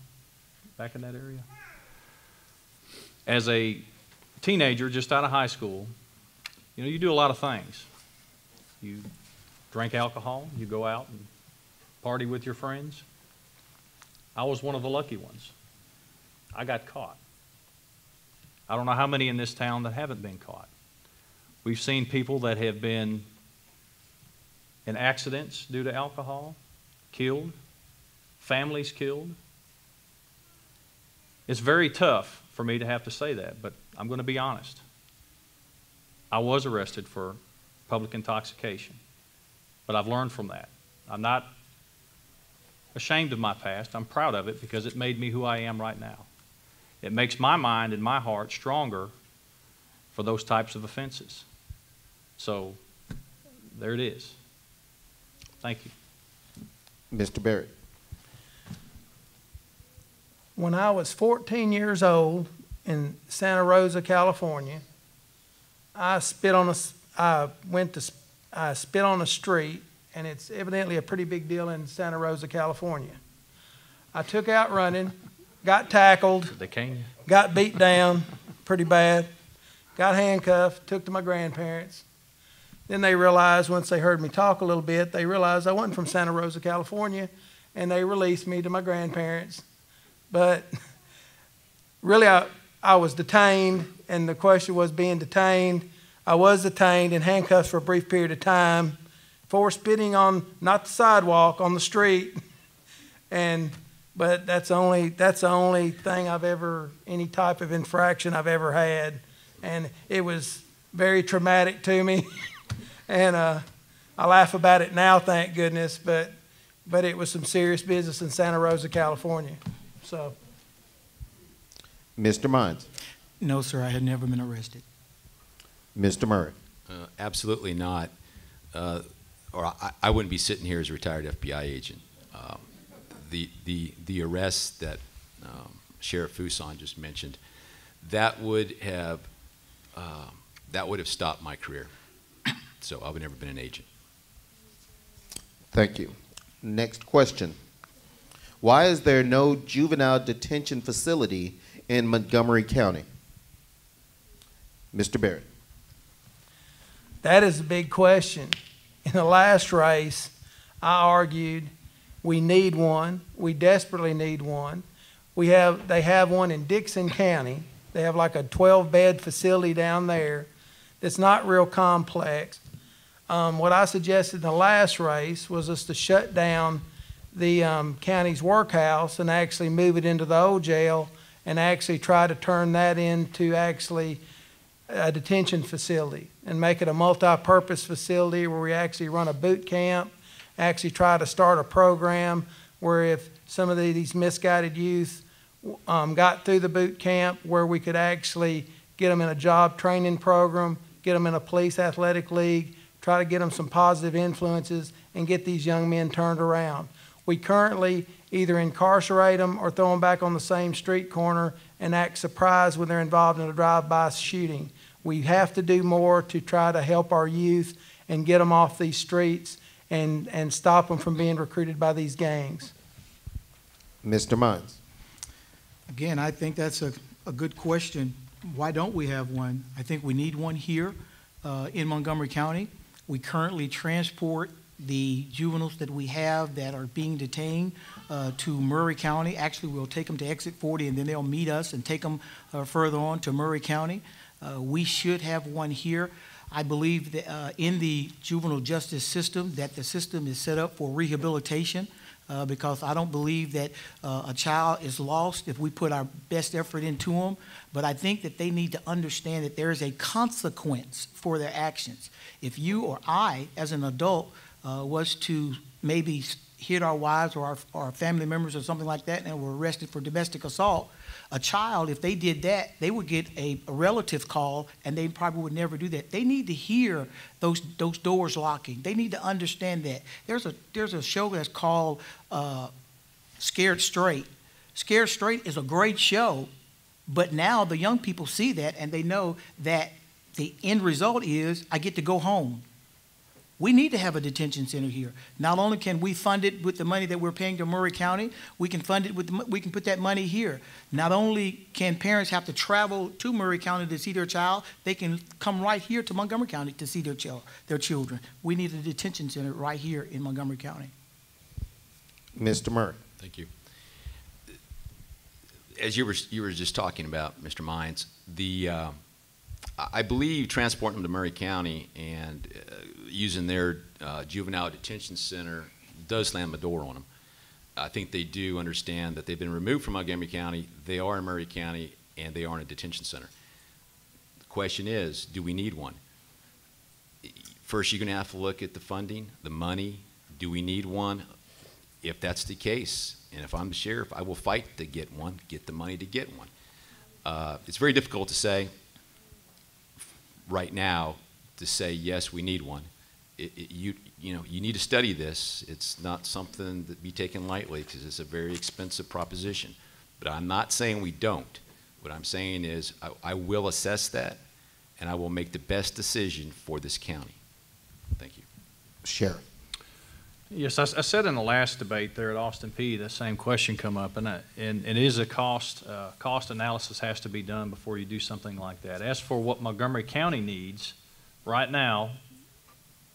[SPEAKER 2] back in that area. As a teenager, just out of high school, you know, you do a lot of things. You drink alcohol, you go out and party with your friends. I was one of the lucky ones. I got caught. I don't know how many in this town that haven't been caught. We've seen people that have been in accidents due to alcohol, killed, families killed. It's very tough for me to have to say that, but I'm going to be honest. I was arrested for public intoxication, but I've learned from that. I'm not ashamed of my past. I'm proud of it because it made me who I am right now. It makes my mind and my heart stronger for those types of offenses. So there it is. Thank you.
[SPEAKER 1] Mr. Barrett.
[SPEAKER 3] When I was 14 years old in Santa Rosa, California, I spit on a street, and it's evidently a pretty big deal in Santa Rosa, California. I took out running, got tackled,
[SPEAKER 2] They cane you?
[SPEAKER 3] got beat down pretty bad, got handcuffed, took to my grandparents. Then they realized, once they heard me talk a little bit, they realized I wasn't from Santa Rosa, California, and they released me to my grandparents. But really, I was detained, and the question was being detained. I was detained and handcuffed for a brief period of time for spitting on, not the sidewalk, on the street. But that's the only thing I've ever, any type of infraction I've ever had. And it was very traumatic to me. And I laugh about it now, thank goodness, but it was some serious business in Santa Rosa, California. So,
[SPEAKER 1] Mr. Mines.
[SPEAKER 4] No, sir, I had never been arrested.
[SPEAKER 1] Mr. Murray.
[SPEAKER 5] Absolutely not. Or I wouldn't be sitting here as a retired FBI agent. The arrests that Sheriff Fuson just mentioned, that would have stopped my career. So I would never been an agent.
[SPEAKER 1] Thank you. Next question. Why is there no juvenile detention facility in Montgomery County? Mr. Barrett.
[SPEAKER 3] That is a big question. In the last race, I argued we need one. We desperately need one. They have one in Dixon County. They have like a 12-bed facility down there that's not real complex. What I suggested in the last race was us to shut down the county's workhouse and actually move it into the old jail and actually try to turn that into actually a detention facility and make it a multi-purpose facility where we actually run a boot camp, actually try to start a program where if some of these misguided youth got through the boot camp, where we could actually get them in a job training program, get them in a police athletic league, try to get them some positive influences and get these young men turned around. We currently either incarcerate them or throw them back on the same street corner and act surprised when they're involved in a drive-by shooting. We have to do more to try to help our youth and get them off these streets and stop them from being recruited by these gangs.
[SPEAKER 1] Mr. Mines.
[SPEAKER 4] Again, I think that's a good question. Why don't we have one? I think we need one here in Montgomery County. We currently transport the juveniles that we have that are being detained to Murray County. Actually, we'll take them to Exit 40 and then they'll meet us and take them further on to Murray County. We should have one here. I believe that in the juvenile justice system that the system is set up for rehabilitation because I don't believe that a child is lost if we put our best effort into them. But I think that they need to understand that there is a consequence for their actions. If you or I, as an adult, was to maybe hit our wives or our family members or something like that and were arrested for domestic assault, a child, if they did that, they would get a relative call and they probably would never do that. They need to hear those doors locking. They need to understand that. There's a show that's called Scared Straight. Scared Straight is a great show, but now the young people see that and they know that the end result is I get to go home. We need to have a detention center here. Not only can we fund it with the money that we're paying to Murray County, we can fund it we can put that money here. Not only can parents have to travel to Murray County to see their child, they can come right here to Montgomery County to see their children. We need a detention center right here in Montgomery County.
[SPEAKER 1] Mr. Murray.
[SPEAKER 5] Thank you. As you were just talking about, Mr. Mines, I believe transporting them to Murray County and using their juvenile detention center does slam the door on them. I think they do understand that they've been removed from Montgomery County, they are in Murray County, and they are in a detention center. The question is, do we need one? First, you're going to have to look at the funding, the money. Do we need one? If that's the case, and if I'm the sheriff, I will fight to get one, get the money to get one. It's very difficult to say right now to say, yes, we need one. You need to study this. It's not something that be taken lightly because it's a very expensive proposition. But I'm not saying we don't. What I'm saying is I will assess that, and I will make the best decision for this county. Thank you.
[SPEAKER 1] Sheriff.
[SPEAKER 2] Yes, I said in the last debate there at Austin P, the same question come up, and it is a cost analysis has to be done before you do something like that. As for what Montgomery County needs, right now,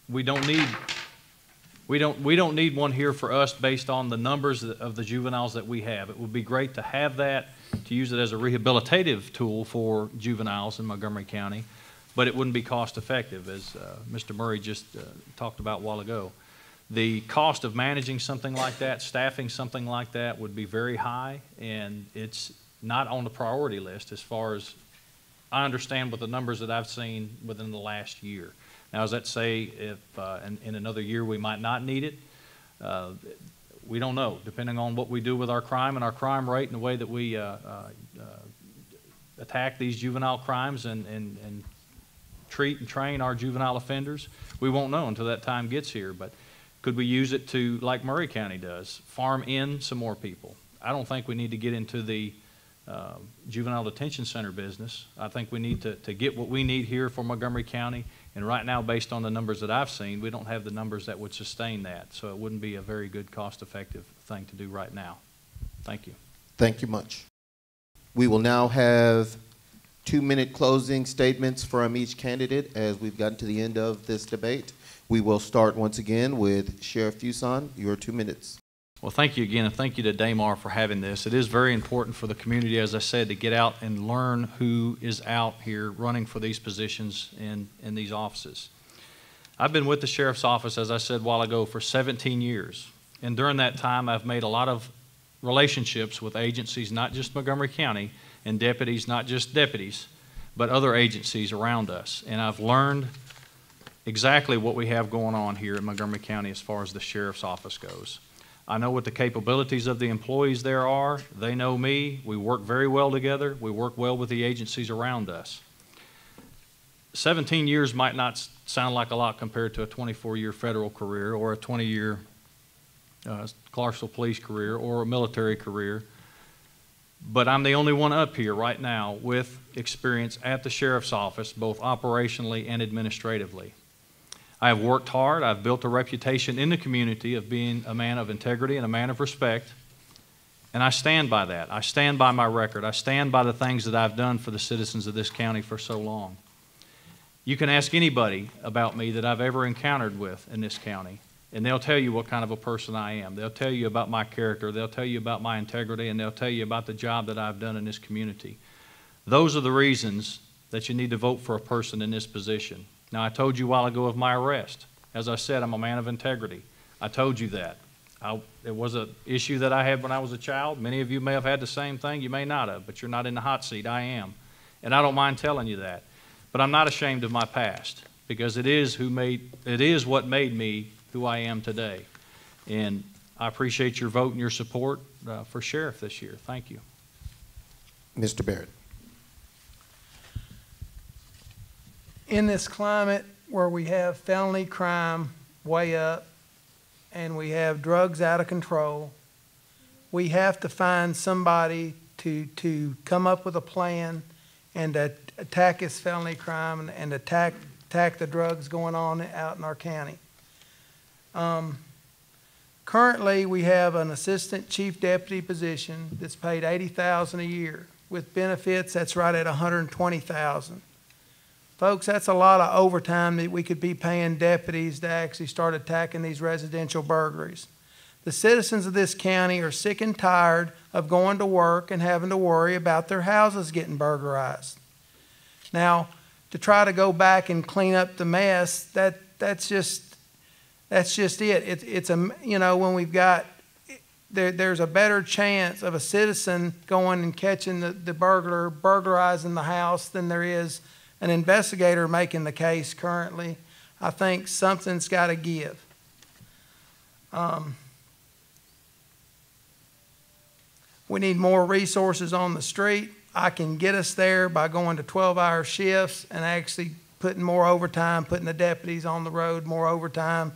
[SPEAKER 2] we don't need one here for us based on the numbers of the juveniles that we have. It would be great to have that, to use it as a rehabilitative tool for juveniles in Montgomery County, but it wouldn't be cost effective, as Mr. Murray just talked about a while ago. The cost of managing something like that, staffing something like that, would be very high, and it's not on the priority list as far as I understand with the numbers that I've seen within the last year. Now, does that say if in another year we might not need it? We don't know, depending on what we do with our crime and our crime rate and the way that we attack these juvenile crimes and treat and train our juvenile offenders. We won't know until that time gets here, but could we use it to, like Murray County does, farm in some more people? I don't think we need to get into the juvenile detention center business. I think we need to get what we need here for Montgomery County. And right now, based on the numbers that I've seen, we don't have the numbers that would sustain that. So it wouldn't be a very good cost-effective thing to do right now. Thank you.
[SPEAKER 1] Thank you much. We will now have 2-minute closing statements from each candidate as we've gotten to the end of this debate. We will start once again with Sheriff Fuson, your 2 minutes.
[SPEAKER 2] Well, thank you again, and thank you to Damar for having this. It is very important for the community, as I said, to get out and learn who is out here running for these positions in these offices. I've been with the Sheriff's Office, as I said a while ago, for 17 years. And during that time, I've made a lot of relationships with agencies, not just Montgomery County, and deputies, not just deputies, but other agencies around us. And I've learned exactly what we have going on here in Montgomery County as far as the Sheriff's Office goes. I know what the capabilities of the employees there are. They know me. We work very well together. We work well with the agencies around us. 17 years might not sound like a lot compared to a 24-year federal career or a 20-year Clarksville police career or a military career, but I'm the only one up here right now with experience at the Sheriff's Office, both operationally and administratively. I have worked hard. I've built a reputation in the community of being a man of integrity and a man of respect, and I stand by that. I stand by my record. I stand by the things that I've done for the citizens of this county for so long. You can ask anybody about me that I've ever encountered with in this county, and they'll tell you what kind of a person I am. They'll tell you about my character. They'll tell you about my integrity, and they'll tell you about the job that I've done in this community. Those are the reasons that you need to vote for a person in this position. Now, I told you a while ago of my arrest. As I said, I'm a man of integrity. I told you that. It was an issue that I had when I was a child. Many of you may have had the same thing. You may not have, but you're not in the hot seat. I am. And I don't mind telling you that. But I'm not ashamed of my past, because it is what made me who I am today. And I appreciate your vote and your support for sheriff this year. Thank you.
[SPEAKER 1] Mr. Barrett.
[SPEAKER 3] In this climate where we have felony crime way up and we have drugs out of control, we have to find somebody to come up with a plan and to attack this felony crime and attack the drugs going on out in our county. Currently, we have an assistant chief deputy position that's paid $80,000 a year. With benefits, that's right at $120,000. Folks, that's a lot of overtime that we could be paying deputies to actually start attacking these residential burglaries. The citizens of this county are sick and tired of going to work and having to worry about their houses getting burglarized. Now, to try to go back and clean up the mess, that's just it. It's when we've got there's a better chance of a citizen going and catching the burglar burglarizing the house than there is an investigator making the case currently. I think something's got to give. We need more resources on the street. I can get us there by going to 12-hour shifts and actually putting more overtime, putting the deputies on the road, more overtime.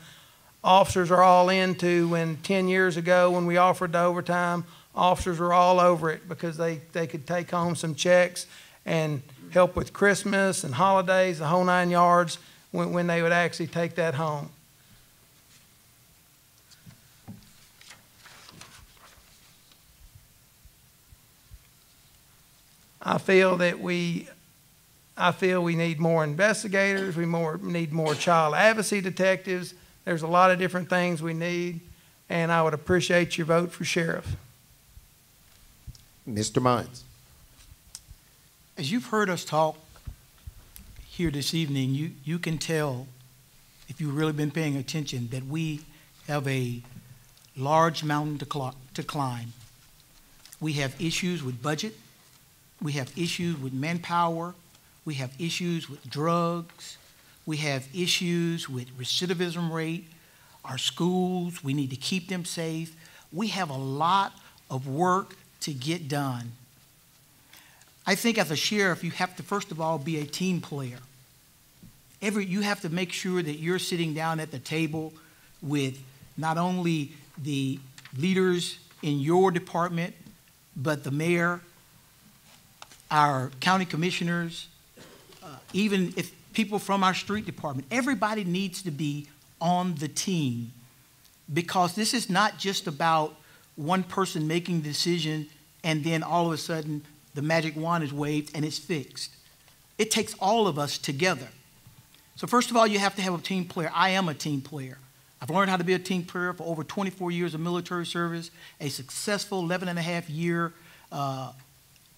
[SPEAKER 3] Officers are all into when 10 years ago when we offered the overtime, officers were all over it because they could take home some checks and help with Christmas and holidays, the whole 9 yards, when they would actually take that home. I feel we need more investigators. We need more child advocacy detectives. There's a lot of different things we need, and I would appreciate your vote for sheriff.
[SPEAKER 1] Mr. Mines.
[SPEAKER 4] As you've heard us talk here this evening, you can tell, if you've really been paying attention, that we have a large mountain to climb. We have issues with budget. We have issues with manpower. We have issues with drugs. We have issues with recidivism rate. Our schools, we need to keep them safe. We have a lot of work to get done. I think as a sheriff, you have to, first of all, be a team player. You have to make sure that you're sitting down at the table with not only the leaders in your department, but the mayor, our county commissioners, even if people from our street department, everybody needs to be on the team, because this is not just about one person making the decision and then all of a sudden the magic wand is waved and it's fixed. It takes all of us together. So first of all, you have to have a team player. I am a team player. I've learned how to be a team player for over 24 years of military service, a successful 11.5-year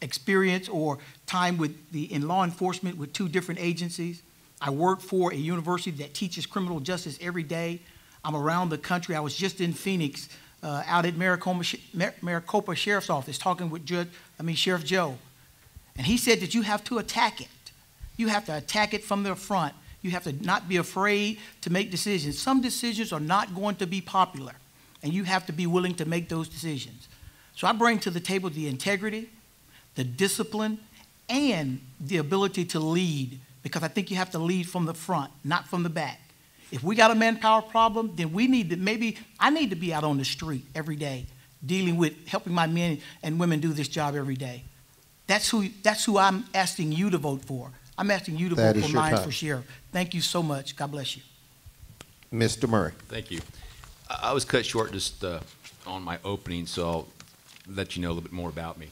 [SPEAKER 4] experience or time in law enforcement with 2 different agencies. I work for a university that teaches criminal justice every day. I'm around the country. I was just in Phoenix, out at Maricopa Sheriff's Office, talking with Sheriff Joe. And he said that you have to attack it. You have to attack it from the front. You have to not be afraid to make decisions. Some decisions are not going to be popular, and you have to be willing to make those decisions. So I bring to the table the integrity, the discipline, and the ability to lead, because I think you have to lead from the front, not from the back. If we got a manpower problem, then I need to be out on the street every day, dealing with helping my men and women do this job every day. That's who I'm asking you to vote for. I'm asking you to vote for mine for sheriff. Thank you so much. God bless you.
[SPEAKER 1] Mr. Murray.
[SPEAKER 5] Thank you. I was cut short just on my opening, so I'll let you know a little bit more about me.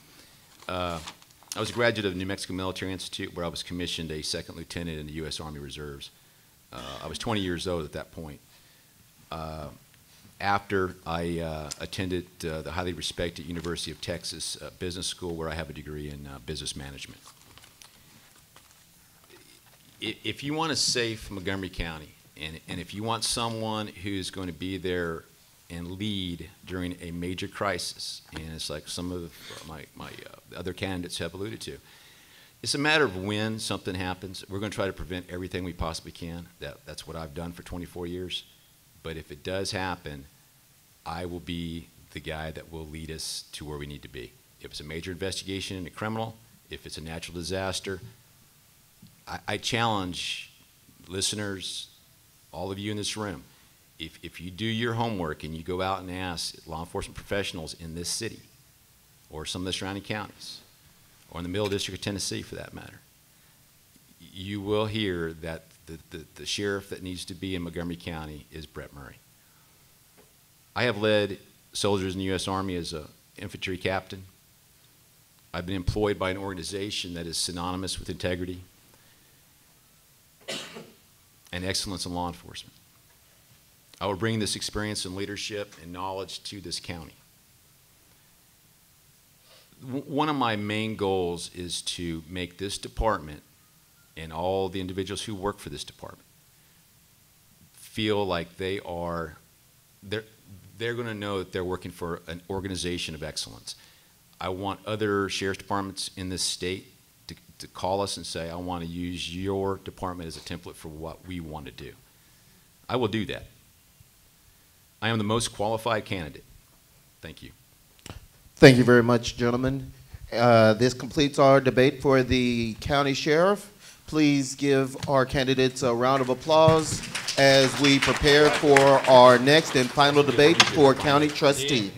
[SPEAKER 5] I was a graduate of the New Mexico Military Institute, where I was commissioned a second lieutenant in the U.S. Army Reserves. I was 20 years old at that point. After I attended the highly respected University of Texas Business School, where I have a degree in business management. If you want a safe Montgomery County, and if you want someone who's going to be there and lead during a major crisis, and it's like some of my other candidates have alluded to, it's a matter of when something happens. We're going to try to prevent everything we possibly can. That's what I've done for 24 years. But if it does happen, I will be the guy that will lead us to where we need to be. If it's a major investigation into criminal, if it's a natural disaster, I challenge listeners, all of you in this room, if you do your homework and you go out and ask law enforcement professionals in this city or some of the surrounding counties, or in the Middle District of Tennessee for that matter, you will hear that the sheriff that needs to be in Montgomery County is Brett Murray. I have led soldiers in the U.S. Army as an infantry captain. I've been employed by an organization that is synonymous with integrity and excellence in law enforcement. I will bring this experience and leadership and knowledge to this county. One of my main goals is to make this department and all the individuals who work for this department feel like they're going to know that they're working for an organization of excellence. I want other sheriff's departments in this state to call us and say, I want to use your department as a template for what we want to do. I will do that. I am the most qualified candidate. Thank you.
[SPEAKER 1] Thank you very much, gentlemen. This completes our debate for the county sheriff. Please give our candidates a round of applause as we prepare for our next and final debate for county trustee.